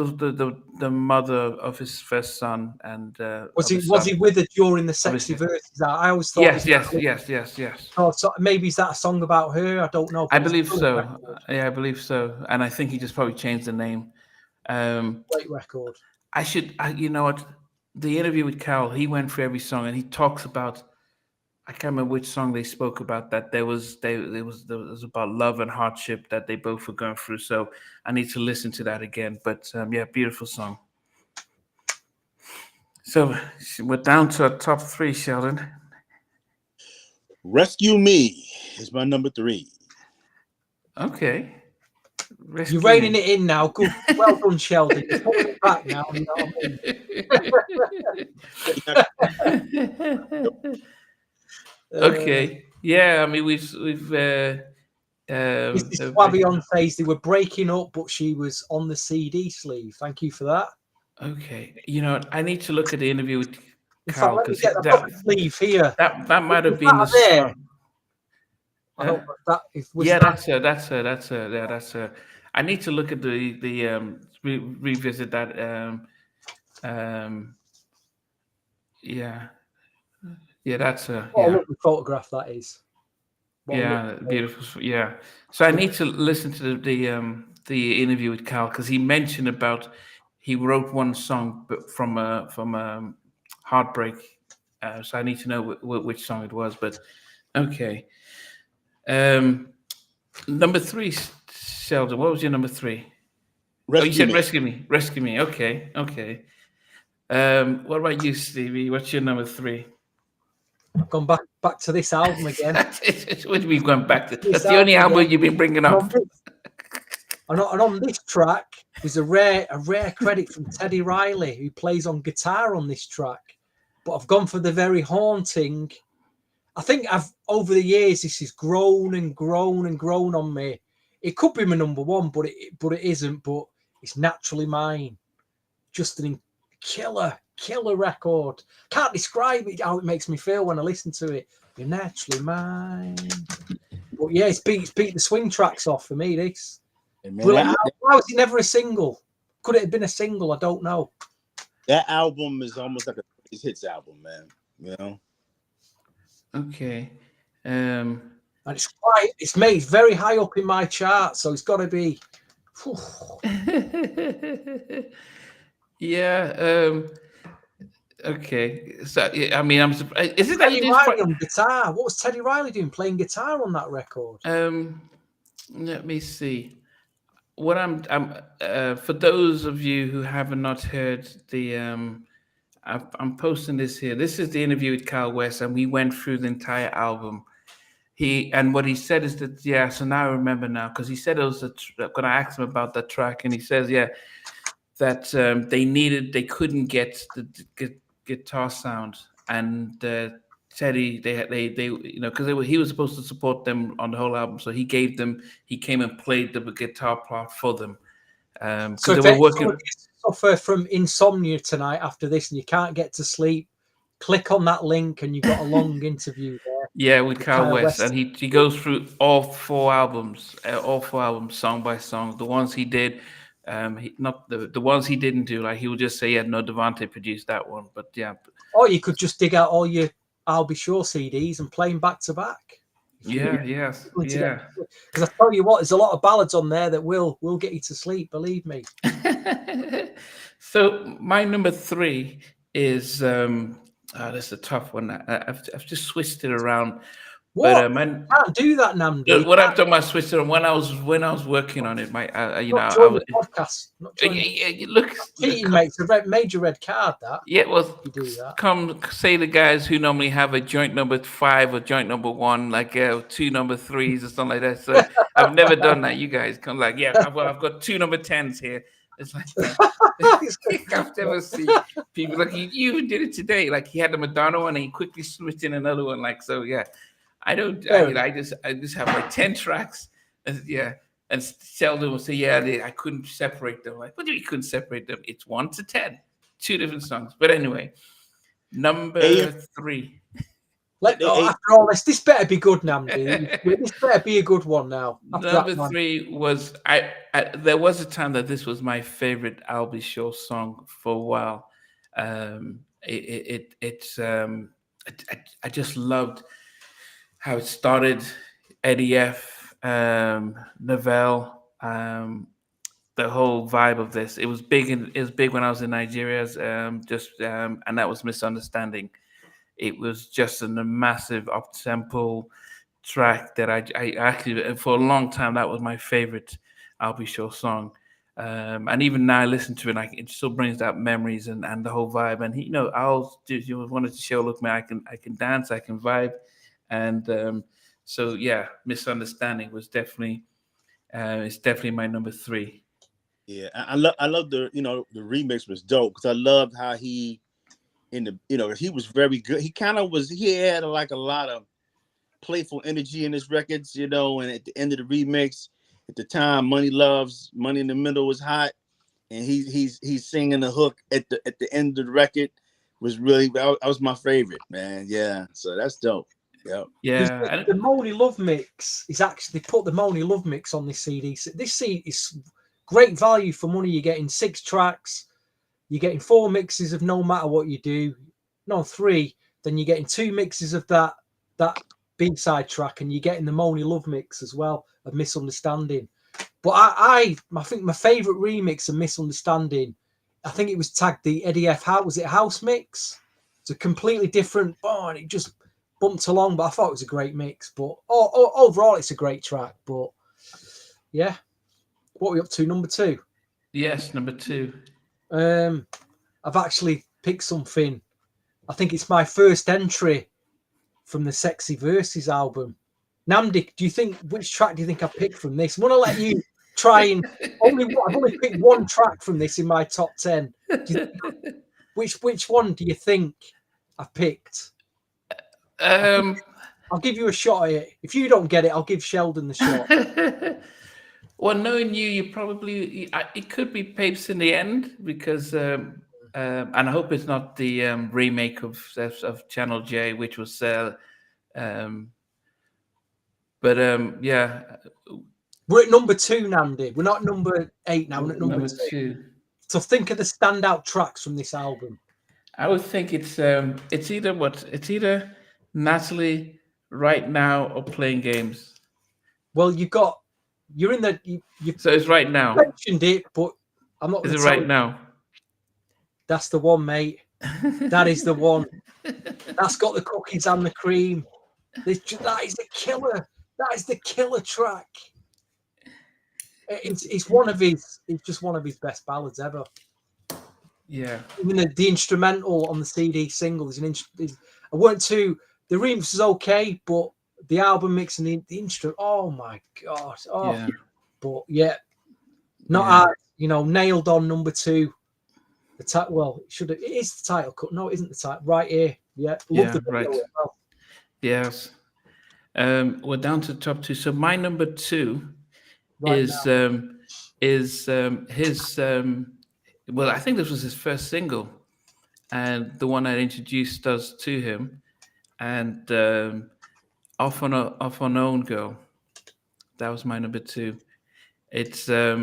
the mother of his first son, and was he with her during the Sexy Verses? I always thought. Yes. Oh, so maybe is that a song about her? I don't know. I believe so. Record. Yeah, I believe so, and I think he just probably changed the name. Great record. You know what? The interview with Cal, he went through every song, and he talks about. I can't remember which song they spoke about. That there was about love and hardship that they both were going through. So I need to listen to that again. But yeah, beautiful song. So we're down to our top 3, Sheldon. Rescue Me is my number 3. Okay. You're reining it in now. Good. Well done, Sheldon. You're pulling it back now. You know what I mean? Okay. Yeah, I mean we've Mrs. Swabby on face. They were breaking up, but she was on the CD sleeve. Thank you for that. okay. You know, I need to look at the interview with In fact, Carl let me because get the sleeve here. that might have Is been that the there? song. I don't know if that if was Yeah, that. that's her. Yeah, that's her. I need to look at revisit that. Um, yeah, yeah, that's her. What a Yeah, lovely photograph that is. What a yeah, lovely beautiful. Yeah. So I need to listen to the interview with Cal because he mentioned about he wrote one song from Heartbreak. So I need to know which song it was. But okay. Um, number three, Sheldon. What was your number three? Oh, you Rescue said Me. rescue me. Rescue me. Okay. Okay. What about you, Stevie? What's your number three? I've gone back to this album again. What do we going back to? This That's the only album again. you've been bringing And up. on this track, there's a rare credit from Teddy Riley, who plays on guitar on this track. But I've gone for the very haunting. I think I've over the years this has grown and grown and grown on me. It could be my number one, but it isn't. But it's Naturally Mine. Just an killer record. Can't describe it how it makes me feel when I listen to it. You're naturally mine. But yeah, it's beat the swing tracks off for me. This. Man, Why was it never a single? Could it have been a single? I don't know. that album is almost like a hits album, man. You know. Okay. And it's made very high up in my chart, so it's got to be. Yeah. Okay. So I mean, I'm surprised. Is it that you Teddy did? Riley on guitar. What was Teddy Riley doing playing guitar on that record? Let me see. What I'm for those of you who have not heard the I'm posting this here. This is the interview with Kyle West, and we went through the entire album. What he said is that yeah. So now I remember now because he said it was when I asked him about that track, and he says yeah that they couldn't get the guitar sound, and Teddy they you know because he was supposed to support them on the whole album, so he came and played the guitar part for them because So they if were working. someone suffer from insomnia tonight after this and you can't get to sleep, click on that link and you've got a long interview there. Yeah, with Kyle West, West. and he goes through all four albums, song by song. The ones he did, not the ones he didn't do. Like he would just say, "Yeah, no, Devante produced that one." But yeah, or you could just dig out all your I'll Be Sure CDs and play them back to back. Yeah, yes, yeah. Because I tell you what, there's a lot of ballads on there that will get you to sleep. Believe me. So my number three is that's a tough one. I've just switched it around. What? But can't do that, Namdi. What I've done, my switched it on when I was working on it. My you know, I was podcast. Not look, cheating makes a major red card. That well, you do that. Come say the guys who normally have a joint number 5 or joint number 1, like 2 number 3s or something like that. So I've never done that. You guys come like, yeah, I've got 2 number 10s here. It's like I've never seen people like you did it today. Like he had the Madonna one and he quickly switched in another one. Like so, yeah. I just have like 10 tracks. Yeah. And Sheldon will say, yeah, I couldn't separate them. Like, what do you couldn't separate them? It's 1 to 10, 2 different songs. But anyway, number 3. After all this better be good, Namdi. This better be a good one now. Number 3 was there was a time that this was my favorite Albie Show song for a while. I just loved how it started. Eddie F, Novell, the whole vibe of this. It was big. It was big when I was in Nigeria. And that was Misunderstanding. It was just a massive up-tempo track that I actually, for a long time, that was my favorite Albie Show song. And even now I listen to it, it still brings out memories and the whole vibe. And I'll just wanted to show, look, man, I can dance, I can vibe, and so yeah, Misunderstanding was definitely It's definitely my number 3. Yeah, I love the the remix was dope because I loved how he he was very good. He had like a lot of playful energy in his records, and at the end of the remix, at the time, Money in the Middle was hot, and he's singing the hook at the end of the record that was my favorite, man. Yeah, so that's dope. Yep. Yeah. The Money Love Mix is actually put the Money Love Mix on this CD. This CD is great value for money. You're getting 6 tracks, you're getting 4 mixes of No Matter What You Do, no 3. Then you're getting 2 mixes of that B-side track, and you're getting the Money Love Mix as well of Misunderstanding. But I think my favorite remix of Misunderstanding, I think it was tagged the Eddie F. House. Was it House Mix? It's a completely different. And it just bumped along, but I thought it was a great mix. But overall, it's a great track. But yeah, what are we up to? Number 2. Yes, number 2. I've actually picked something. I think it's my first entry from the Sexy Verses album. Namdi, which track do you think I picked from this? I want to let you try and I've only picked one track from this in my top 10. Which one do you think I picked? I'll give you a shot at it. If you don't get it, I'll give Sheldon the shot. Well, knowing you probably it could be Papes in the End because, and I hope it's not the remake of Channel J, which was, yeah. We're at number 2, Namdi. We're not number 8 now. We're at number 2. So think of the standout tracks from this album. I would think it's either Natalie, Right Now, or Playing Games. Well, you're in the. So it's Right Now. Mentioned it, but I'm not. Is it Right Now? That's the one, mate. That is the one. That's got the cookies and the cream. That is the killer. That is the killer track. It's one of his. It's just one of his best ballads ever. Yeah. Even the instrumental on the CD single is I weren't too. The remix is okay, but the album mix and the instrument. Oh my god. Oh. Yeah. But yeah, not nailed on number 2. The title. Well, it is the title cut. No, it isn't the title. Right here. Yeah. Love the video as well. Yes. We're down to the top 2. So my number 2 is his. Well, I think this was his first single, and the one I introduced us to him, and off on Own Girl. That was my number 2. It's I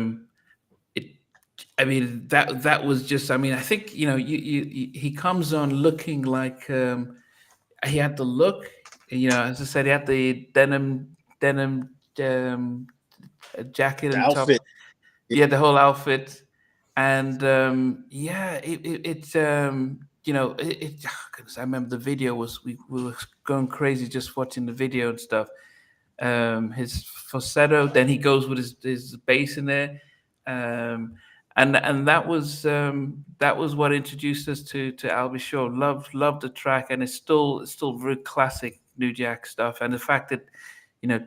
mean that was just. I mean, I think he comes on looking like he had the look. As I said, he had the denim jacket The and outfit. top. Yeah, the whole outfit, and goodness, I remember the video we were going crazy just watching the video and stuff. His falsetto, then he goes with his bass in there, and that was what introduced us to Albie Shaw. Loved the track, and it's still very classic New Jack stuff. And the fact that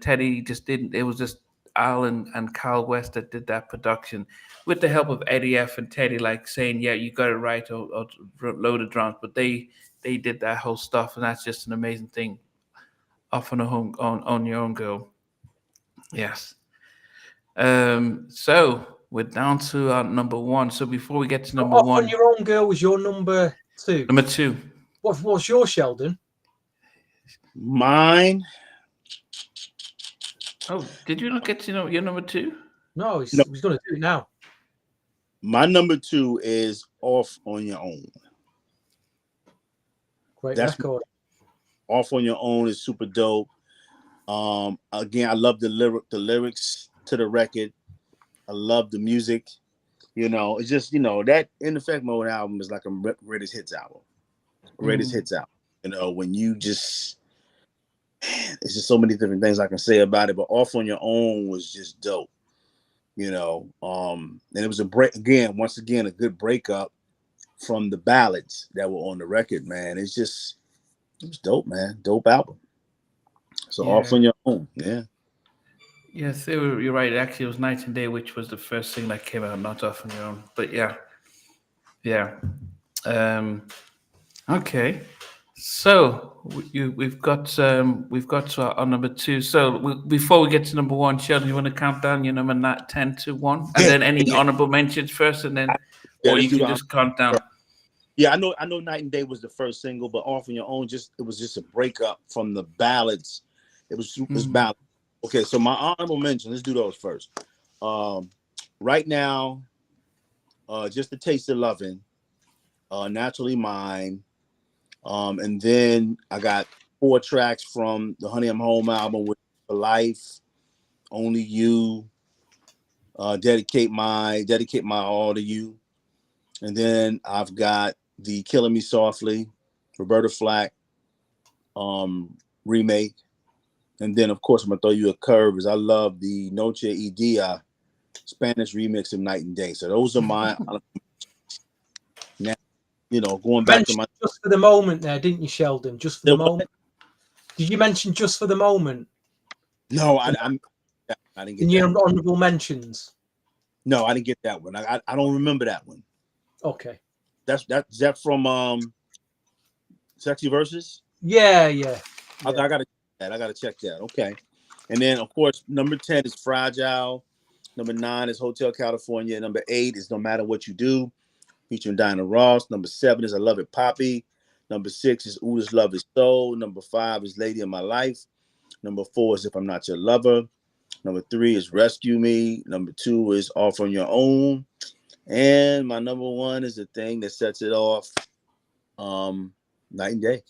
Teddy just didn't. It was just Al and Carl West that did that production with the help of Eddie F and Teddy, like saying, yeah, you got it right, or load of drums, but they did that whole stuff, and that's just an amazing thing. Off on Your Own Girl. Yes. So we're down to our number 1. So before we get to number 1, Off on Your Own Girl was your number 2. Number 2. What was your, Sheldon? Mine. Oh, did you not get to your number 2? No, he's going to do it now. My number 2 is Off on Your Own. Great record. Off on Your Own is super dope. Again, I love the lyrics to the record. I love the music. It's just that In Effect Mode album is like a greatest hits album. Greatest hits album. When you just, it's just so many different things I can say about it. But Off on Your Own was just dope. And it was once again a good breakup from the ballads that were on the record. Man, it was dope, man. Dope album. So Off on Your Own, yeah. Yes, you're right. Actually, it was Night and Day, which was the first thing that came out, not Off on Your Own. But yeah, yeah. Um, okay. So we've got to our number two. So before we get to number one, Sheldon, you want to count down your number 10 to 1, and Yeah, then any yeah, honorable mentions first, and then, yeah. or Let's you do can the just count down. Yeah, I know Night and Day was the first single, but Off on Your Own it was just a breakup from the ballads. It was Mm. ballad. Okay, so my honorable mention, let's do those first. Um, right now, just a taste of loving, naturally mine. And then I got 4 tracks from the Honey I'm Home album with For Life, Only You, dedicate my all to you. And then I've got the Killing Me Softly, Roberta Flack remake. And then of course I'm gonna throw you a curve because I love the Noche y Dia Spanish remix of Night and Day. So those are my now, going back to Mentioned my Just for the Moment there, didn't you, Sheldon? Just for the what? moment. Did you mention Just for the Moment No, I didn't in get your that. honorable mentions? No, I didn't get that one. I don't remember that one. Okay. Is that from Sexy Verses? Yeah, yeah. I gotta check that. Okay. And then of course number 10 is Fragile. Number 9 is Hotel California. Number 8 is No Matter What You Do, featuring Diana Ross. Number 7 is I Love It Poppy. Number 6 is Ooh This Love Is Soul. Number 5 is Lady of My Life. Number 4 is If I'm Not Your Lover. Number 3 is Rescue Me. Number 2 is Off on Your Own. And my number 1 is the thing that sets it off, Night and Day.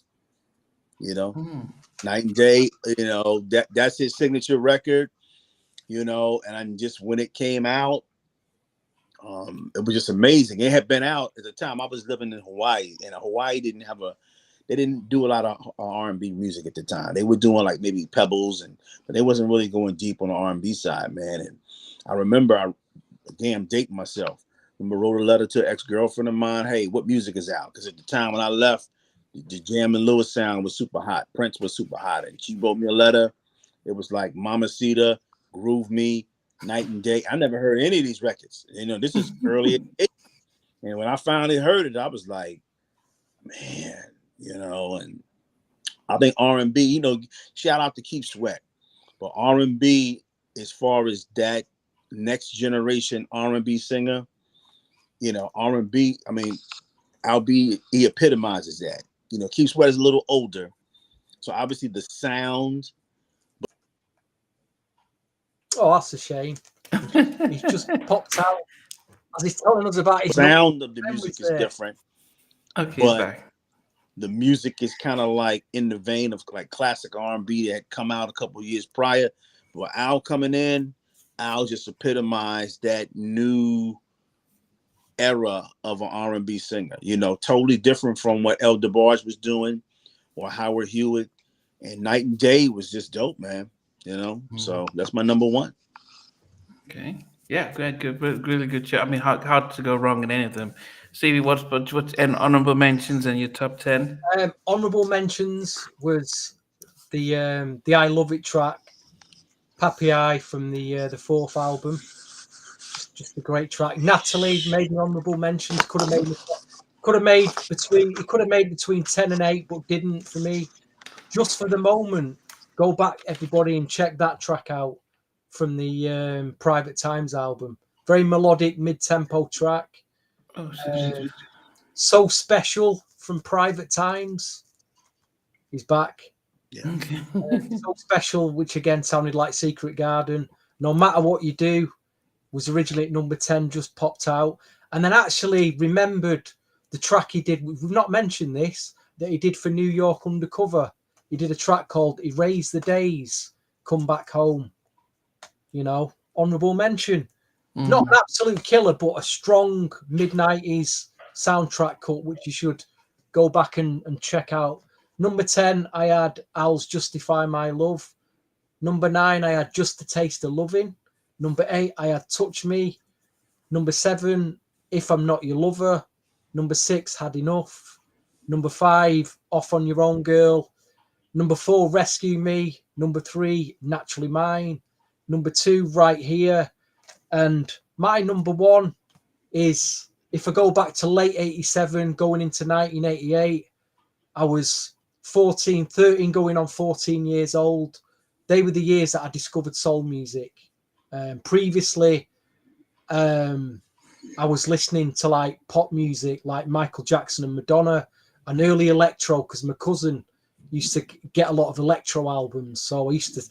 Mm. Night and Day, that's his signature record, and just when it came out, it was just amazing. It had been out at the time. I was living in Hawaii, and Hawaii they didn't do a lot of R&B music at the time. They were doing like maybe Pebbles, but they wasn't really going deep on the R&B side, man. And I remember, I'm dating myself. I wrote a letter to an ex-girlfriend of mine. Hey, what music is out? Because at the time when I left, the Jam and Lewis sound was super hot. Prince was super hot. And she wrote me a letter. It was like Mamacita, Groove Me, Night and Day. I never heard any of these records. This is early. And when I finally heard it, I was like, man, and I think R&B, shout out to Keith Sweat. But R&B, as far as that next generation R&B singer, R&B, I mean, he epitomizes that. Keith Sweat is a little older. So obviously the sound. Oh, that's a shame. He's just popped out as he's telling us about his Sound of the music is different. Okay, he's back. The music is kind of like in the vein of like classic R&B that had come out a couple of years prior. But Al coming in, Al just epitomized that new era of an R&B singer. Totally different from what El DeBarge was doing or Howard Hewitt. And Night and Day was just dope, man. So that's my number 1. Okay. Yeah, good, really good job. I mean, hard to go wrong in any of them. Stevie, what's and honorable mentions and your top 10? Honorable mentions was the I Love It track, Pappy Eye from the 4th album. Just a great track. Natalie made an honorable mentions. Could have made between 10 and 8, but didn't for me. Just for the Moment. Go back, everybody, and check that track out from the Private Times album. Very melodic, mid-tempo track. Oh, So Special from Private Times. He's back. Yeah. okay. So Special, which again sounded like Secret Garden. No Matter What You Do was originally at number 10, just popped out. And then actually remembered the track he did. We've not mentioned this, that he did for New York Undercover. He did a track called Erase the Days, Come Back Home. Honorable mention. Not an absolute killer, but a strong mid-90s soundtrack cut, which you should go back and check out. Number 10, I had Al's Justify My Love. Number 9, I had Just a Taste of Loving. Number 8, I had Touch Me. Number 7, If I'm Not Your Lover. Number 6, Had Enough. Number 5, Off on Your Own Girl. Number 4, Rescue Me. Number 3, Naturally Mine. number 2 right here, and my number 1 is, if I go back to late 87, going into 1988, I was 13 going on 14 years old. They were the years that I discovered soul music. Previously, I was listening to like pop music, like Michael Jackson and Madonna, and early electro, because my cousin used to get a lot of electro albums. So I used to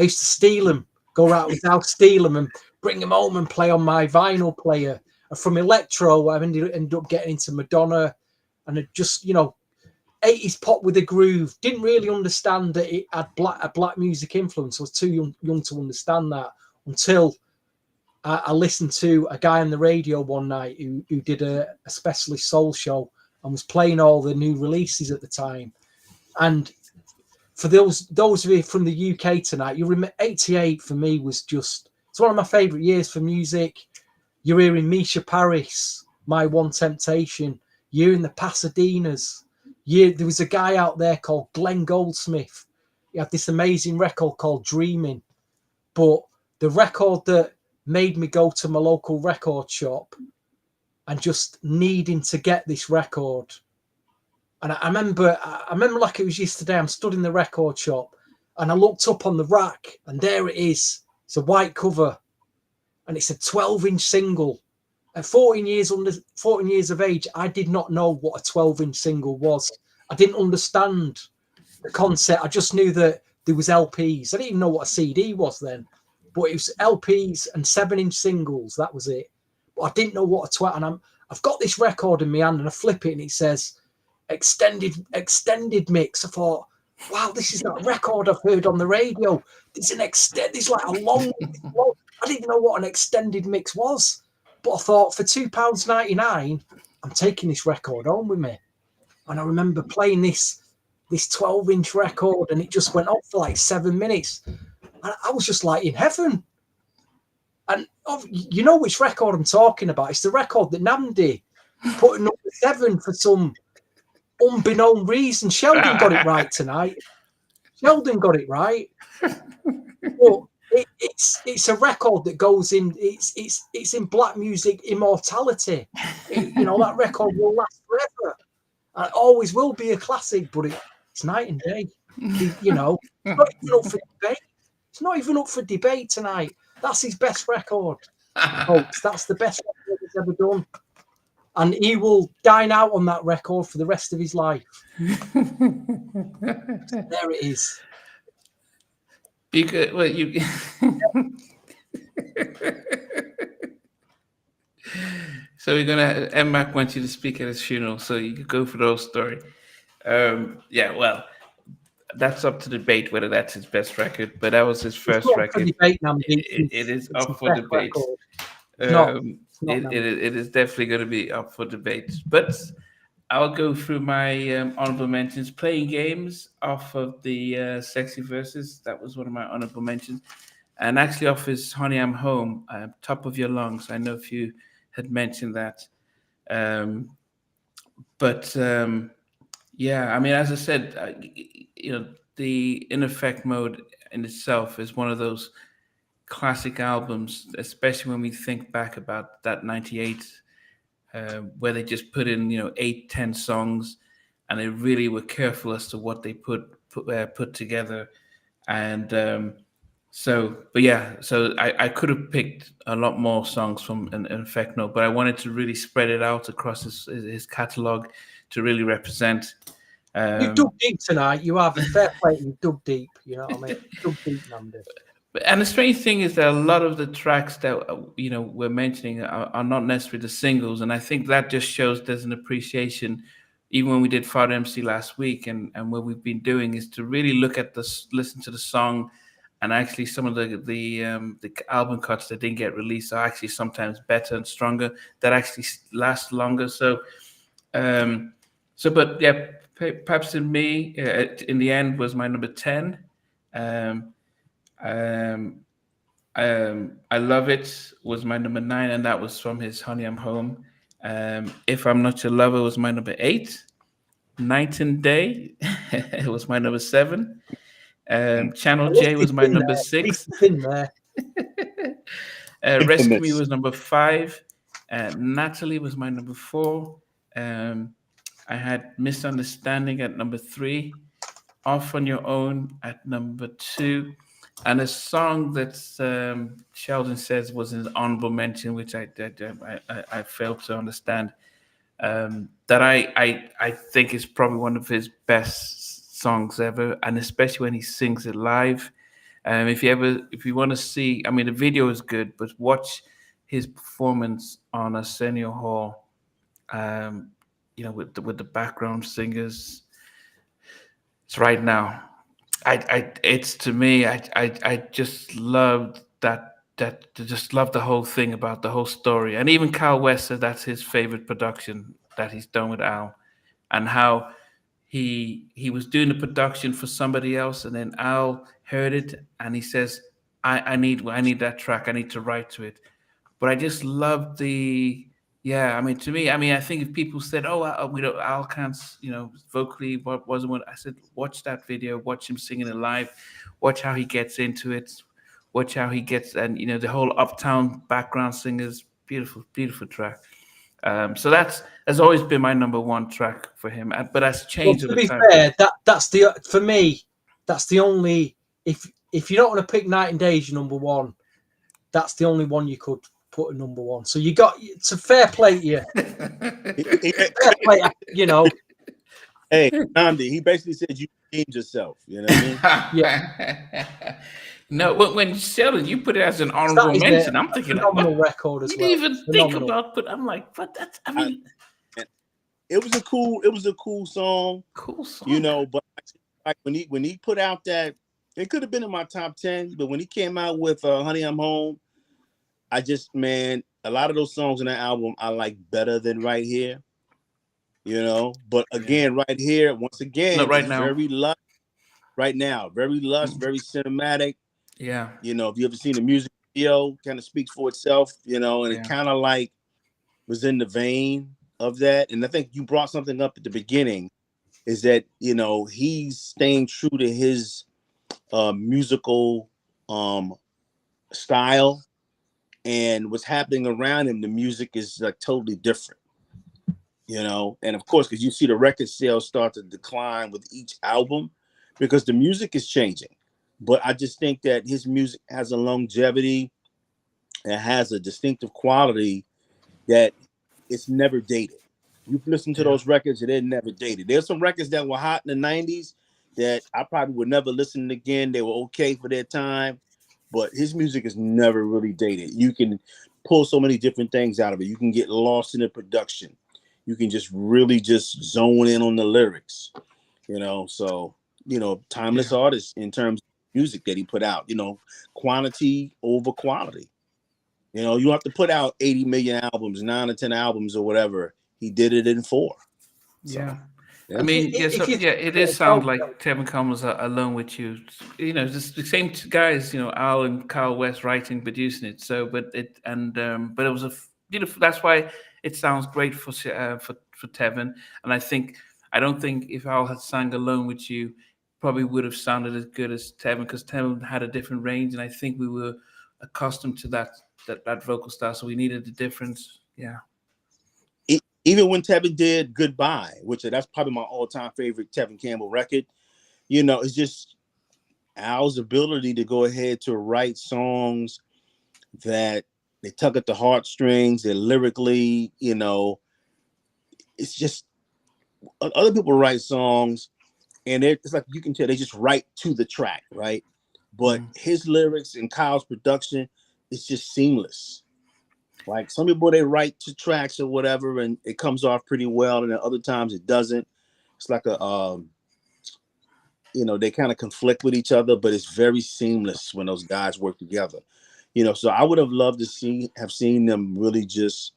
steal them, go around his house, steal them, and bring them home and play on my vinyl player. And from electro, I ended up getting into Madonna, and it just, 80s pop with a groove. Didn't really understand that it had a black music influence. I was too young to understand that, until I listened to a guy on the radio one night who did a specialist soul show and was playing all the new releases at the time. And for those of you from the UK tonight, you remember 88 for me was just, it's one of my favorite years for music. You're hearing Misha Paris, My One Temptation. You're in the Pasadenas. There was a guy out there called Glenn Goldsmith. He had this amazing record called Dreaming. But the record that made me go to my local record shop and just needing to get this record. And I remember like it was yesterday, I'm stood in the record shop and I looked up on the rack and there it is. It's a white cover and it's a 12-inch single. At 14 years of age, I did not know what a 12-inch single was. I didn't understand the concept. I just knew that there was LPs. I didn't even know what a CD was then, but it was LPs and 7-inch singles. That was it. But I didn't know what a 12. And I've got this record in my hand, and I flip it, and it says extended mix. I thought, wow, this is not a record I've heard on the radio. There's like a long. I didn't even know what an extended mix was. But I thought, for £2.99, I'm taking this record home with me. And I remember playing this 12-inch record, and it just went on for like 7 minutes. And I was just like in heaven. And you know which record I'm talking about? It's the record that Namdi put at number 7 for some unbeknown reason. Sheldon got it right tonight. Sheldon got it right. But it's a record that goes in. It's in black music immortality. That record will last forever. And it always will be a classic. But it's night and day. It's not even up for debate. It's not even up for debate tonight. That's his best record, folks. That's the best record he's ever done, and he will dine out on that record for the rest of his life. There it is. So we're gonna. M-Mac wants you to speak at his funeral, so you could go for the whole story. Well, that's up to debate whether that's his best record, but that was his first record. It is up for debate. It is definitely going to be up for debate. But I'll go through my honorable mentions. Playing games off of the Sexy Verses. That was one of my honorable mentions. And actually off his Honey, I'm Home, Top of Your Lungs. I know if you had mentioned that. Yeah, I mean, as I said, the In Effect Mode in itself is one of those classic albums, especially when we think back about that 98, where they just put in, 8-10 songs, and they really were careful as to what they put together. And so I could have picked a lot more songs from An Effect Mode, but I wanted to really spread it out across his catalog to really represent. You dug deep tonight. You have a fair play. You dug deep. You know what I mean? You dug deep, Namdi. And the strange thing is that a lot of the tracks that we're mentioning are not necessarily the singles, and I think that just shows there's an appreciation. Even when we did Father MC last week, and what we've been doing is to really listen to the song, and actually some of the album cuts that didn't get released are actually sometimes better and stronger, that actually last longer. But yeah, perhaps in me, in the end, was my number 10. I Love It was my number 9, and that was from his Honey, I'm Home. If I'm Not Your Lover was my number 8. Night and Day it was my number 7. Channel J was my number 6. Rescue Me Infamous. was number 5. Natalie was my number 4. I had Misunderstanding at number 3. Off on Your Own at number 2. And a song that Sheldon says was an honorable mention, which I failed to understand. That I think is probably one of his best songs ever, and especially when he sings it live. If you want to see, I mean, the video is good, but watch his performance on Arsenio Hall. Um, with the background singers. It's right now. It's to me. I just loved that. Just love the whole thing about the whole story, and even Kyle West said that's his favorite production that he's done with Al, and how he was doing the production for somebody else, and then Al heard it, and he says, I need that track. I need to write to it." But I just love the yeah. I mean, to me, I mean, I think if people said, "Oh, we don't," Al can't, vocally what wasn't what I said. Watch that video, watch him singing it live, watch how he gets into it, watch how he gets, and the whole Uptown background singers, beautiful, beautiful track. So that's always been my number one track for him, but that's Well, changed to over be time. fair, that's the for me. That's the only if you don't want to pick Night and Day as your number one, that's the only one you could put a number one. So it's a fair play to you. Fair play, Hey, Namdi, he basically said you redeemed yourself. You know what I mean? Yeah. No, when Sheldon, you put it as an That honorable is mention. a I'm thinking, phenomenal what? record as You well. didn't even think Phenomenal. about, but I'm like, but that's, I mean, It was a cool song, cool song. but like when he put out that, it could have been in my top 10, but when he came out with Honey, I'm Home, I just, man, a lot of those songs in that album I like better than Right Here, but again, Right Here, once again, Not right is now. very lush right now, very lush, very cinematic. Yeah. If you ever seen the music video, kind of speaks for itself, and it kind of like was in the vein of that. And I think you brought something up at the beginning, is that he's staying true to his musical style, and what's happening around him, the music is like totally different, and of course, because you see the record sales start to decline with each album because the music is changing. But I just think that his music has a longevity, and has a distinctive quality that it's never dated. You listen to those records, and they're never dated. There's some records that were hot in the 90s that I probably would never listen again. They were okay for their time, but his music is never really dated. You can pull so many different things out of it. You can get lost in the production. You can just really just zone in on the lyrics, so, timeless artist in terms of music that he put out, quantity over quality. You don't have to put out 80 million albums, 9 or 10 albums or whatever. He did it in 4. So, Yeah. yeah. I mean, it does sound like Don't- Tevin Coleman was alone with you. Just the same guys, Al and Kyle West writing, producing it. So, but it was that's why it sounds great for Tevin. And I don't think if Al had sang Alone with You, probably would have sounded as good as Tevin, because Tevin had a different range, and I think we were accustomed to that vocal style, so we needed a difference. Yeah. Even when Tevin did Goodbye, which that's probably my all-time favorite Tevin Campbell record, it's just Al's ability to go ahead to write songs that they tug at the heartstrings. They're lyrically, it's just other people write songs, and it's like you can tell they just write to the track, right? But his lyrics and Kyle's production, it's just seamless. Like some people, they write to tracks or whatever, and it comes off pretty well, and then other times it doesn't. It's like they kind of conflict with each other, but it's very seamless when those guys work together. So I would have loved to have seen them really just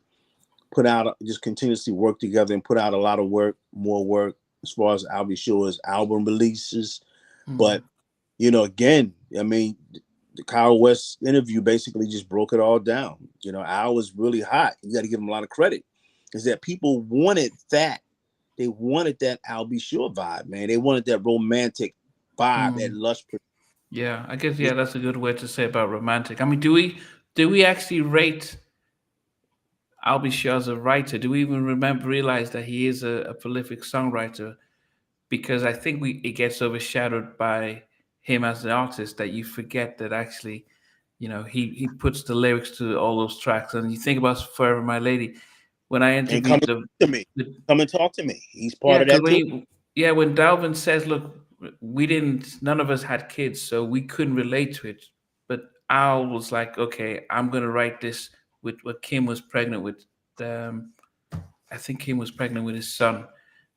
just continuously work together and put out a lot of more work as far as I'll be sure as album releases. But again, I mean, the Kyle West interview basically just broke it all down. Al was really hot. You got to give him a lot of credit. Is that people wanted that. They wanted that I'll Be Sure vibe, man. They wanted that romantic vibe, that lush. Yeah, I guess that's a good way to say about romantic. I mean, do we actually rate Albie Shaw as a writer? Do we even realize that he is a prolific songwriter? Because I think it gets overshadowed by him as an artist that you forget that actually, he puts the lyrics to all those tracks. And you think about Forever My Lady. When I And come interviewed and talk to me. the Come and talk to me. He's part yeah, of because that too. when Dalvin says, "Look, none of us had kids, so we couldn't relate to it," but Al was like, "Okay, I'm gonna write this with what Kim was pregnant with. Um, I think Kim was pregnant with his son,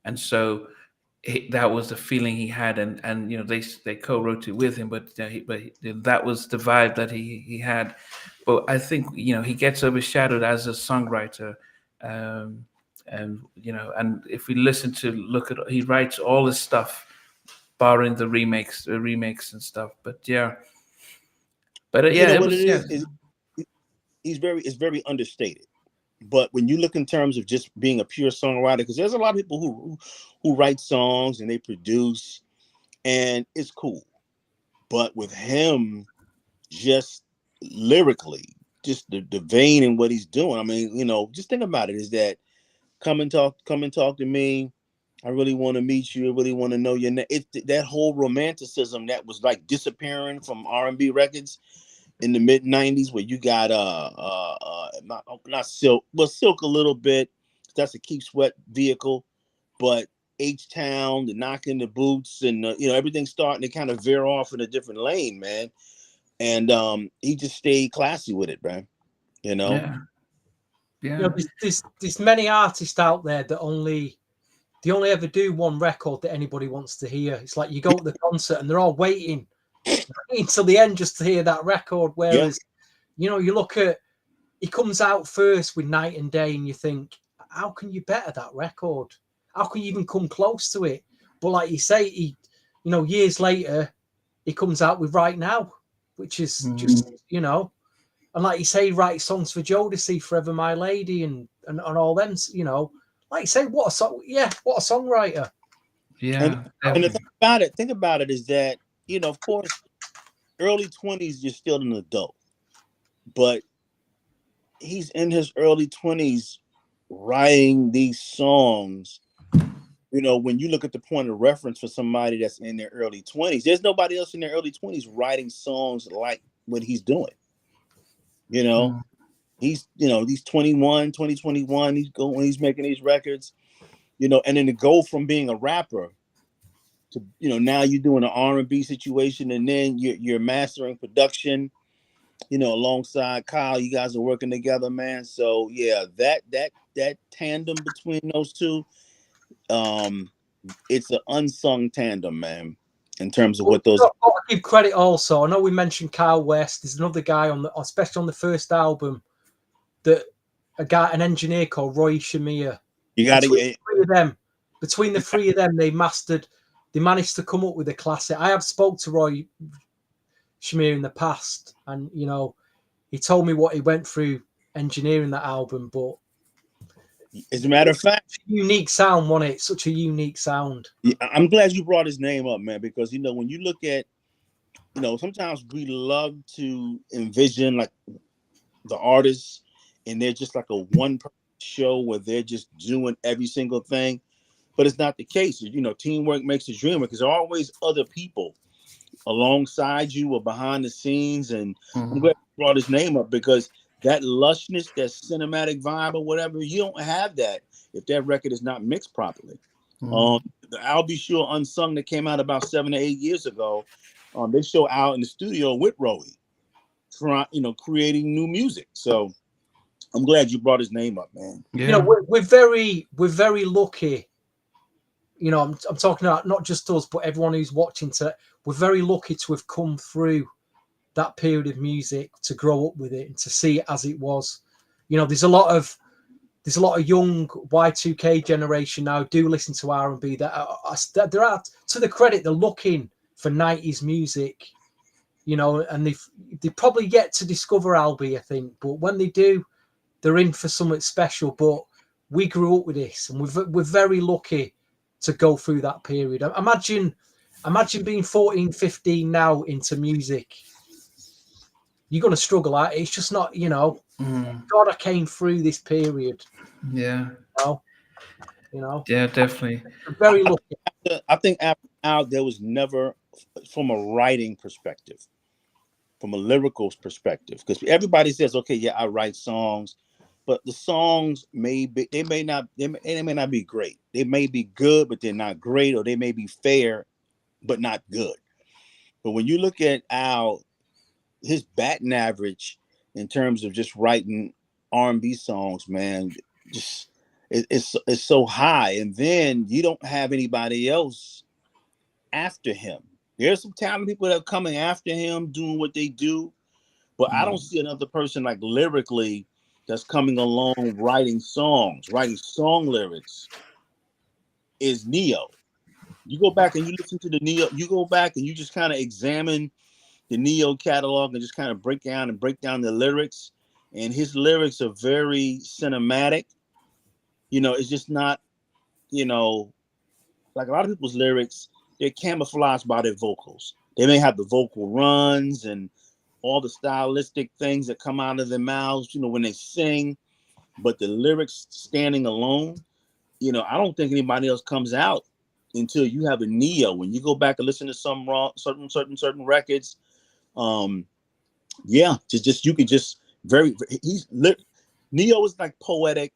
and so that was the feeling he had, and they co-wrote it with him, that was the vibe that he had. But I think he gets overshadowed as a songwriter, um, and if we listen to look at he writes all his stuff, barring the remakes and stuff. But yeah, but You know it what was it is it's very understated. But when you look in terms of just being a pure songwriter, because there's a lot of people who write songs and they produce, and it's cool. But with him, just lyrically, just the vein and what he's doing. I mean, just think about it. Is that come and talk to me. I really want to meet you. I really want to know your name. It's that whole romanticism that was like disappearing from R&B records in the mid '90s, where you got not Silk, but Silk a little bit. That's a Keith Sweat vehicle, but H Town, the Knocking the Boots, and everything's starting to kind of veer off in a different lane, man. And he just stayed classy with it, man. You know, yeah, You know, yeah, there's many artists out there that they only ever do one record that anybody wants to hear. It's like you go to the concert and they're all waiting until the end just to hear that record. yeah. Whereas, you look at he comes out first with Night and Day, and you think, how can you better that record? How can you even come close to it? But like you say, years later, he comes out with Right Now, which is just, and like you say, he writes songs for Jodeci, Forever My Lady, and all them, like you say, what a song, what a songwriter. And yeah, and the definitely. thing about it is that of course, early 20s, you're still an adult, but he's in his early 20s writing these songs. When you look at the point of reference for somebody that's in their early 20s, there's nobody else in their early 20s writing songs like what he's doing. You know, Mm. he's 21, 2021, he's making these records, and then to go from being a rapper to, now you're doing an R&B situation, and then you're mastering production, alongside Kyle. You guys are working together, man. So yeah, that tandem between those two, it's an unsung tandem, man, in terms of But what those. I've got to give credit also. I know we mentioned Kyle West. There's another guy especially on the first album, that an engineer called Roy Shamir. You got to. Between the three of them, they managed to come up with a classic. I have spoke to Roy Shamir in the past, and he told me what he went through engineering that album. But As a matter of fact, unique sound, wasn't it? Such a unique sound. I'm glad you brought his name up, man, because when you look at, sometimes we love to envision like the artists, and they're just like a one person show where they're just doing every single thing, but it's not the case. Teamwork makes the dream, because there are always other people alongside you or behind the scenes. And I'm Mhm. glad you brought his name up, because that lushness, that cinematic vibe or whatever, you don't have that if that record is not mixed properly. Mhm. The I'll Be Sure Unsung that came out about 7 to 8 years ago, they show out in the studio with Roey, creating new music. So I'm glad you brought his name up, man. Yeah. We're very lucky. I'm talking about not just us, but everyone who's watching. We're very lucky to have come through that period of music, to grow up with it and to see it as it was. There's a lot of young Y2K generation now do listen to R&B that they're out, to the credit, they're looking for 90s music, and they probably yet to discover Albie, I think, but when they do, they're in for something special. But we grew up with this, and we're very lucky to go through that period. Imagine Imagine being 14, 15 now into music. You're going to struggle at it. It's just not, God, I came through this period. Yeah. Yeah, definitely. very lucky. I think after now there was never, from a writing perspective, from a lyrical perspective, because everybody says, okay, yeah, I write songs, but the songs may not be great. They may be good, but they're not great, or they may be fair, but not good. But when you look at his batting average in terms of just writing R&B songs, man, just it's so high, and then you don't have anybody else after him. There's some talented people that are coming after him doing what they do, but I don't see another person like lyrically that's coming along writing songs, writing song lyrics. Is Neo. You go back and you listen to the Neo, you go back and you just kind of examine the Neo catalog and just kind of break down the lyrics. And his lyrics are very cinematic. It's just not, like a lot of people's lyrics, they're camouflaged by their vocals. They may have the vocal runs and all the stylistic things that come out of their mouths, when they sing, but the lyrics standing alone, I don't think anybody else comes out until you have a Neo. When you go back and listen to some certain records, yeah, just you could just Neo is like poetic,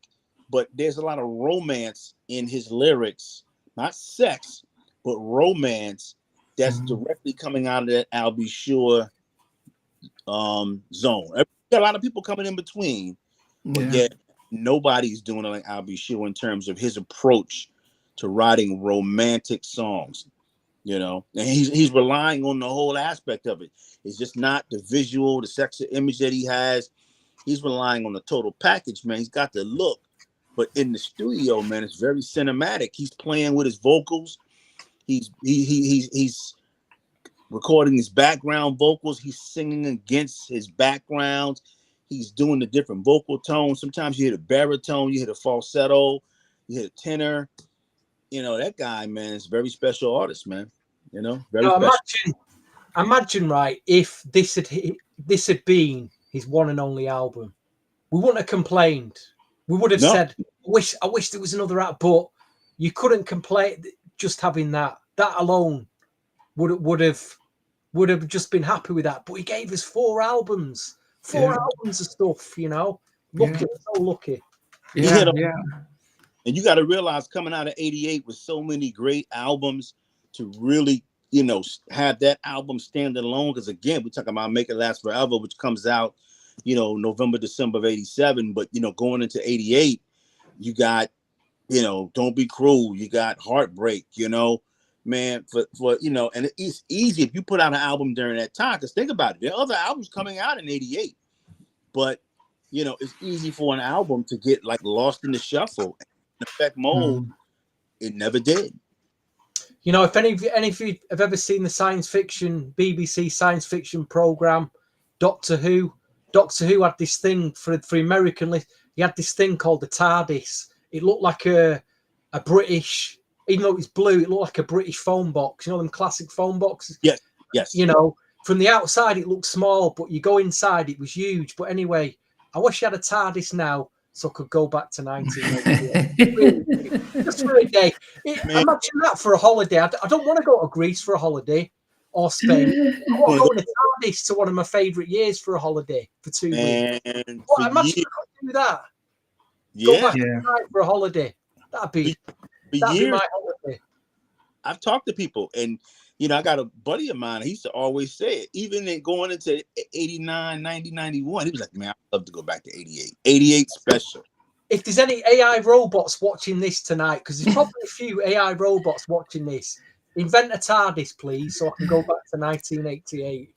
but there's a lot of romance in his lyrics, not sex, but romance that's directly coming out of that I'll Be Sure zone. Got a lot of people coming in between, but yet nobody's doing it like I'll Be Sure in terms of his approach to writing romantic songs. And he's relying on the whole aspect of it. It's just not the visual, the sexy image that he has. He's relying on the total package, man. He's got the look, but in the studio, man, it's very cinematic. He's playing with his vocals. He's recording his background vocals. He's singing against his backgrounds. He's doing the different vocal tones. Sometimes you hear the baritone, you hear the falsetto, you hear the tenor. That guy, man, is a very special artist, man. Very special. Imagine, right, if this had been his one and only album, we wouldn't have complained. We would have said, I wish there was another app, but you couldn't complain. Just having that alone would have just been happy with that. But he gave us 4 albums of stuff. Lucky, so lucky. Yeah. And you got to realize, coming out of '88 with so many great albums, to really, have that album stand alone. Because again, we're talking about Make It Last Forever, which comes out, November, December of '87. But going into '88, you got, Don't Be Cruel. You got Heartbreak. Man, for and it's easy if you put out an album during that time. Because think about it, there are other albums coming out in '88, but it's easy for an album to get like lost in the shuffle. In effect mode, it never did. If any of you have ever seen the BBC science fiction program, Doctor Who had this thing for American. He had this thing called the TARDIS. It looked like a British, even though it was blue, it looked like a British phone box. Them classic phone boxes. Yes. From the outside it looked small, but you go inside, it was huge. But anyway, I wish I had a TARDIS now, so I could go back to 1988. Just for a day. Imagine that for a holiday. I don't want to go to Greece for a holiday or Spain. I want to go in a TARDIS to one of my favourite years for a holiday for 2 weeks. Imagine I could do that. Go back for a holiday. That'd be my holiday. I've talked to people, and I got a buddy of mine. He used to always say it, even in going into 89, 90, 91. He was like, man, I'd love to go back to 88. 88 special. If there's any AI robots watching this tonight, because there's probably a few AI robots watching this, invent a TARDIS, please, so I can go back to 1988.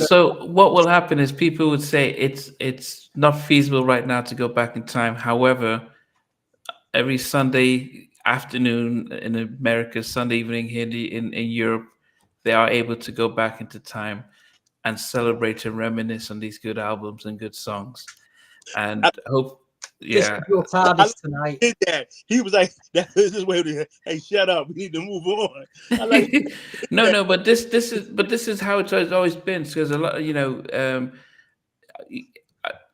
So what will happen is people would say it's not feasible right now to go back in time. However, every Sunday afternoon in America, Sunday evening here in Europe, they are able to go back into time and celebrate and reminisce on these good albums and good songs. And This Yeah. is your I TARDIS tonight. did that. He was like, "That is his way to hey, shut up. We need to move on." I like No, but this is how it's always been because a lot,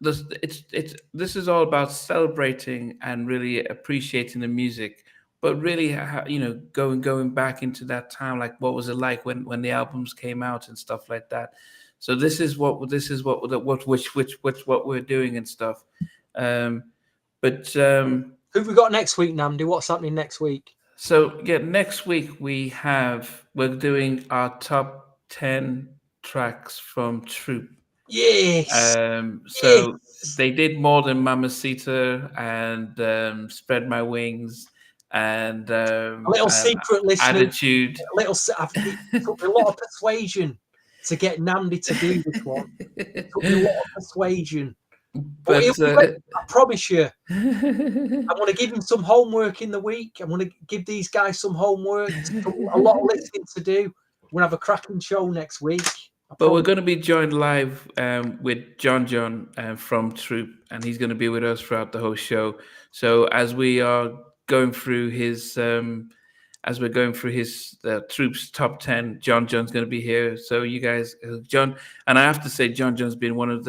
this is all about celebrating and really appreciating the music, but really going back into that time, like what was it like when the albums came out and stuff like that. So this is what we're doing and stuff. um but Who have we got next week, Namdi? What's happening next week? So yeah, next week we're doing our top 10 tracks from Troop. Yes. So Yes. they did more than Mamacita and Spread My Wings and A little secret, listeners. Attitude. A little. It took me a lot of persuasion to get Namdi to do this one. It took me a lot of persuasion. But But he'll be ready, I promise you. I want to give him some homework in the week. I want to give these guys some homework, a lot of listening to do. We're going to have a cracking show next week. But we're going to be joined live with John from Troop, and he's going to be with us throughout the whole show. So as we are going through his, Troop's top 10, John's going to be here. So you guys, John, and I have to say, John's been one of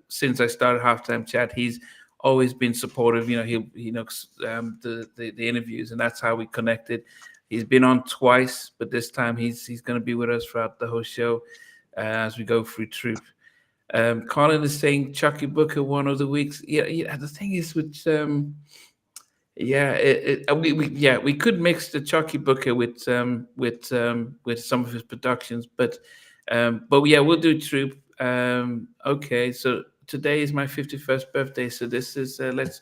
since I started Halftime Chat, he's always been supportive. He knows the interviews, and that's how we connected. He's been on twice, but this time he's going to be with us throughout the whole show as we go through Troop. Colin is saying Chucky Booker one of the weeks. Yeah. The thing is with we could mix the Chucky Booker with some of his productions, but yeah, we'll do Troop. Okay, so today is my 51st birthday, so this is let's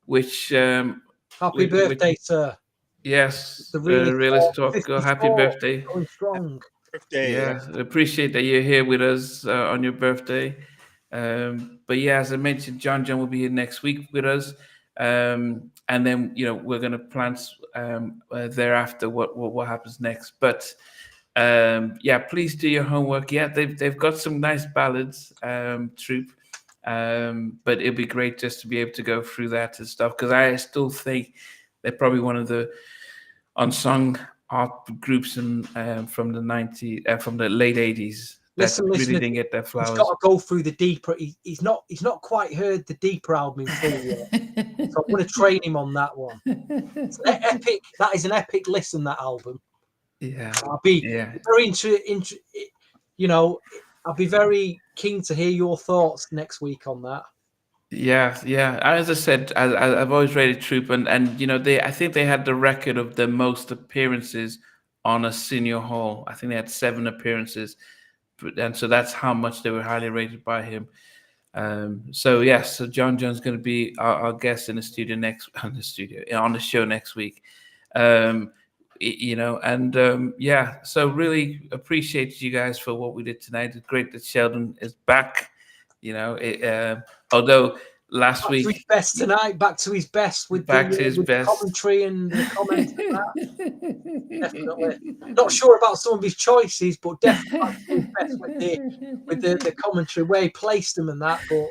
which happy birthday, sir. Yes, The really Realist Talk. Happy birthday. Going strong. birthday. Yeah, appreciate that you're here with us on your birthday. But yeah, as I mentioned, John will be here next week with us. And then we're going to plan thereafter what happens next. But yeah, please do your homework. Yeah, they've got some nice ballads, Troop. But it'd be great just to be able to go through that and stuff, because I still think they're probably one of the unsung art groups from the 90s, from the late 80s that really didn't get their flowers. He's got to go through the deeper. He's not quite heard the deeper album in full yet. So I'm going to train him on that one. It's an epic. That is an epic listen. That album. Yeah. I'll be very I'll be very keen to hear your thoughts next week on that. Yeah. As I said, I've always rated Troop, and I think they had the record of the most appearances on a senior hall. I think they had 7 appearances, and so that's how much they were highly rated by him. So John's going to be our guest in the studio on the show next week. So really appreciate you guys for what we did tonight. It's great that Sheldon is back. Although last week, to his best tonight, back to his best with the commentary and the comments. Definitely not sure about some of his choices, but definitely back to his best with the commentary, where he placed them and that. But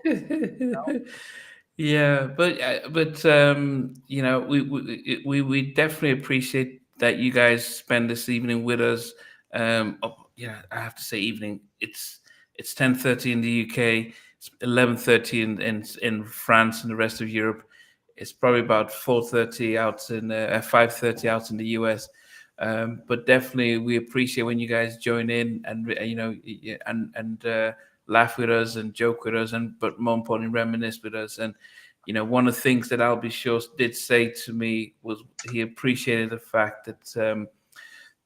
yeah, we definitely appreciate that you guys spend this evening with us. I have to say evening. It's 10:30 in the UK. It's 11:30 in France and the rest of Europe. It's probably about 4:30 out in 5:30 out in the US. But definitely, we appreciate when you guys join in and laugh with us and joke with us, but more importantly, reminisce with us. And one of the things that Albie Shaw did say to me was he appreciated the fact that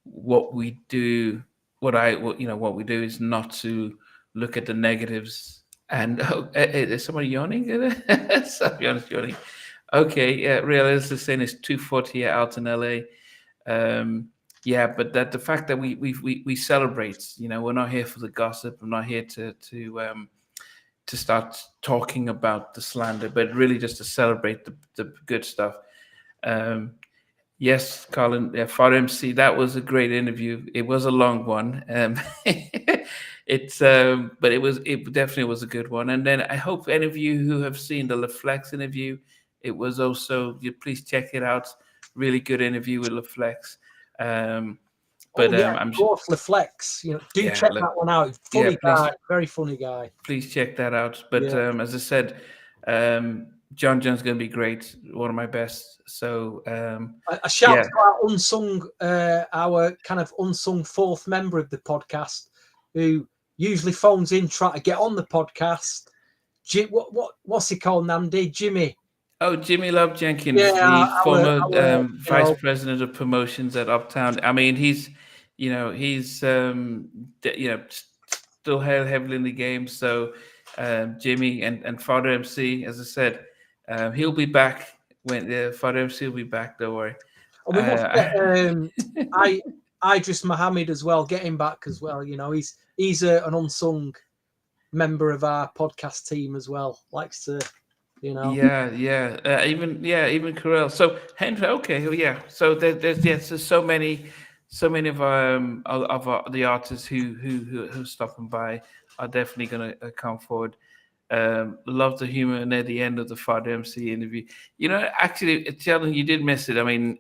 what we do is not to look at the negatives. And is somebody yawning? Somebody's yawning. Okay, yeah, Realist is saying it's 2:40 out in LA. But that the fact that we celebrate, we're not here for the gossip. I'm not here to start talking about the slander, but really just to celebrate the good stuff. Yes, Colin, Father MC, that was a great interview. It was a long one. It's but it definitely was a good one. And then I hope any of you who have seen the LaFlex interview, it was also, you please check it out. Really good interview with LaFlex. Oh But yeah, I'm of course, LaFlex. Do yeah, check that one out. yeah, Funny guy, very funny guy. please check that out. But Yeah. as I said, John John's going to be great, one of my best. So A shout yeah. to our unsung, our kind of unsung fourth member of the podcast, who usually phones in trying to get on the podcast. What's he called, Namdi? Jimmy. Oh, Jimmy Love Jenkins, Yeah, the former our vice president of promotions at Uptown. I mean, he's still heavily in the game. So Jimmy and Father MC, as I said, he'll be back when Father MC will be back. Don't worry. And we must get Idris Mohammed as well. Get him back as well. He's an unsung member of our podcast team as well. Likes to. Yeah, even Carell. So Henry, okay, well, yeah. So there's so many of the artists who's stopping by are definitely going to come forward. Love the humor near the end of the Father MC interview. Actually, Sheldon, you did miss it. I mean,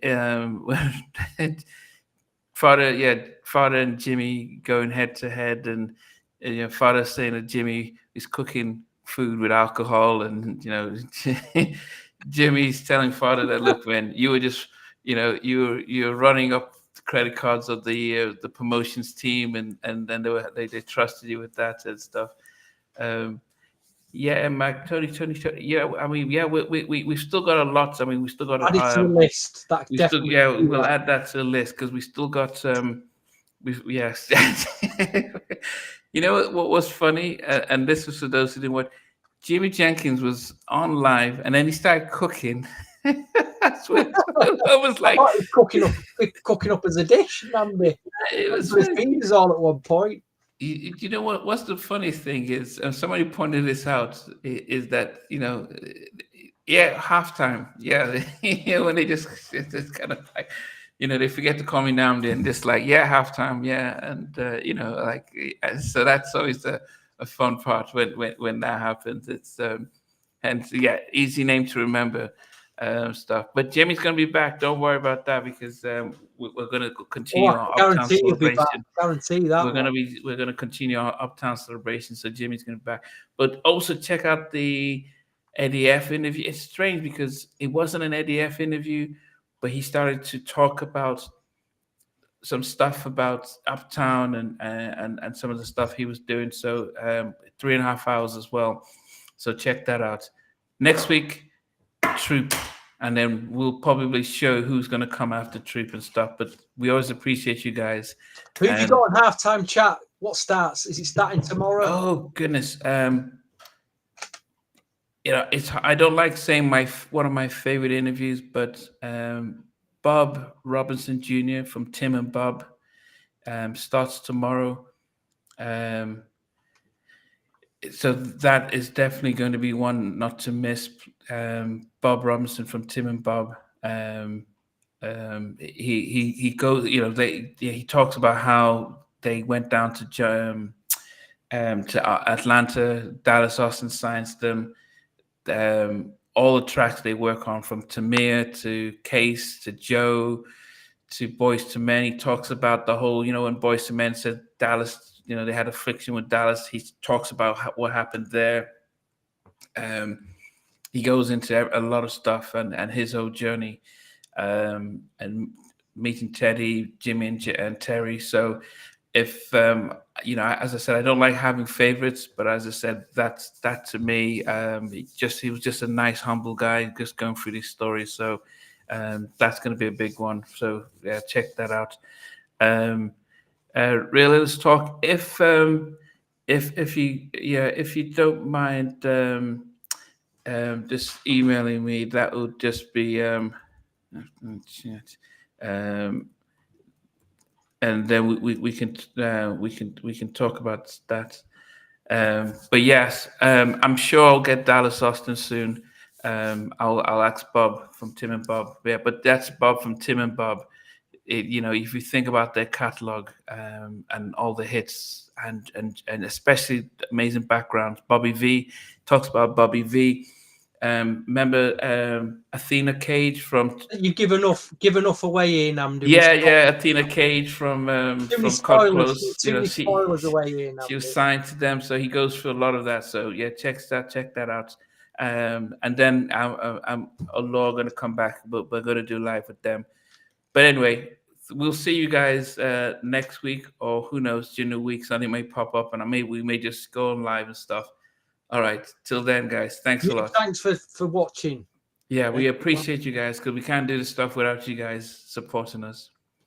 Father and Jimmy going head to head, and Father saying that Jimmy is cooking food with alcohol, and Jimmy's telling Father that, look, man, you were just you're running up the credit cards of the promotions team, and then they trusted you with that and stuff. Yeah, and Mac, Tony. Yeah, I mean, yeah, we've still got a lot. I mean, we still got add it to the list. That we still, definitely. we'll add that to the list because we still got yes. You know what was funny, and this was for those who didn't watch. Jimmy Jenkins was on live, and then he started cooking. That's what I was like. I was cooking up as a dish, Nambi. It was his fingers all at one point. You know what? What's the funny thing is, and somebody pointed this out, is that halftime, when they just it's kind of like, they forget to call me Namdi and just like, halftime, and so that's always a fun part when that happens. It's and easy name to remember. Stuff, but Jimmy's gonna be back. Don't worry about that because we're gonna continue our Uptown celebration. Guarantee that We're gonna continue our Uptown celebration. So Jimmy's gonna be back, but also check out the Eddie F interview. It's strange because it wasn't an Eddie F interview, but he started to talk about some stuff about Uptown and some of the stuff he was doing. So 3.5 hours as well. So check that out. Next week, Troop, and then we'll probably show who's going to come after Troop and stuff. But we always appreciate you guys. Who have you got on halftime chat? What starts? Is it starting tomorrow? Oh goodness. I don't like saying one of my favorite interviews, but Bob Robinson Jr. from Tim and Bob starts tomorrow. So that is definitely going to be one not to miss. Bob Robinson from Tim and Bob. He goes. He talks about how they went down to Atlanta, Dallas, Austin, signs them. All the tracks they work on, from Tamir to Case to Joe to Boys to Men. He talks about the whole, when Boys to Men said Dallas, they had a friction with Dallas. He talks about what happened there. He goes into a lot of stuff and his whole journey, and meeting Teddy, Jimmy, and Terry. So if as I said, I don't like having favorites, but as I said, that to me, he was just a nice, humble guy, just going through these stories. So that's going to be a big one. So yeah, check that out. Really, let's talk. If you don't mind, just emailing me, that would just be and then we can talk about that. But yes, I'm sure I'll get Dallas Austin soon. I'll ask Bob from Tim and Bob. Yeah, but that's Bob from Tim and Bob. you know, if you think about their catalog and all the hits and especially amazing backgrounds. Bobby V talks about Bobby V. Remember Athena Cage from You give enough away, Ian. I'm doing Athena Cage from too many Cod spoilers. Close. Too many spoilers away, Ian. She was signed to them, so he goes through a lot of that. So yeah, check that out. And then I'm Allah going to come back, but we're going to do live with them. But anyway, we'll see you guys next week, or who knows, during the week something may pop up, and we may just go on live and stuff. All right, till then, guys, thanks a lot. Thanks for watching. Yeah, we appreciate you guys, because we can't do this stuff without you guys supporting us.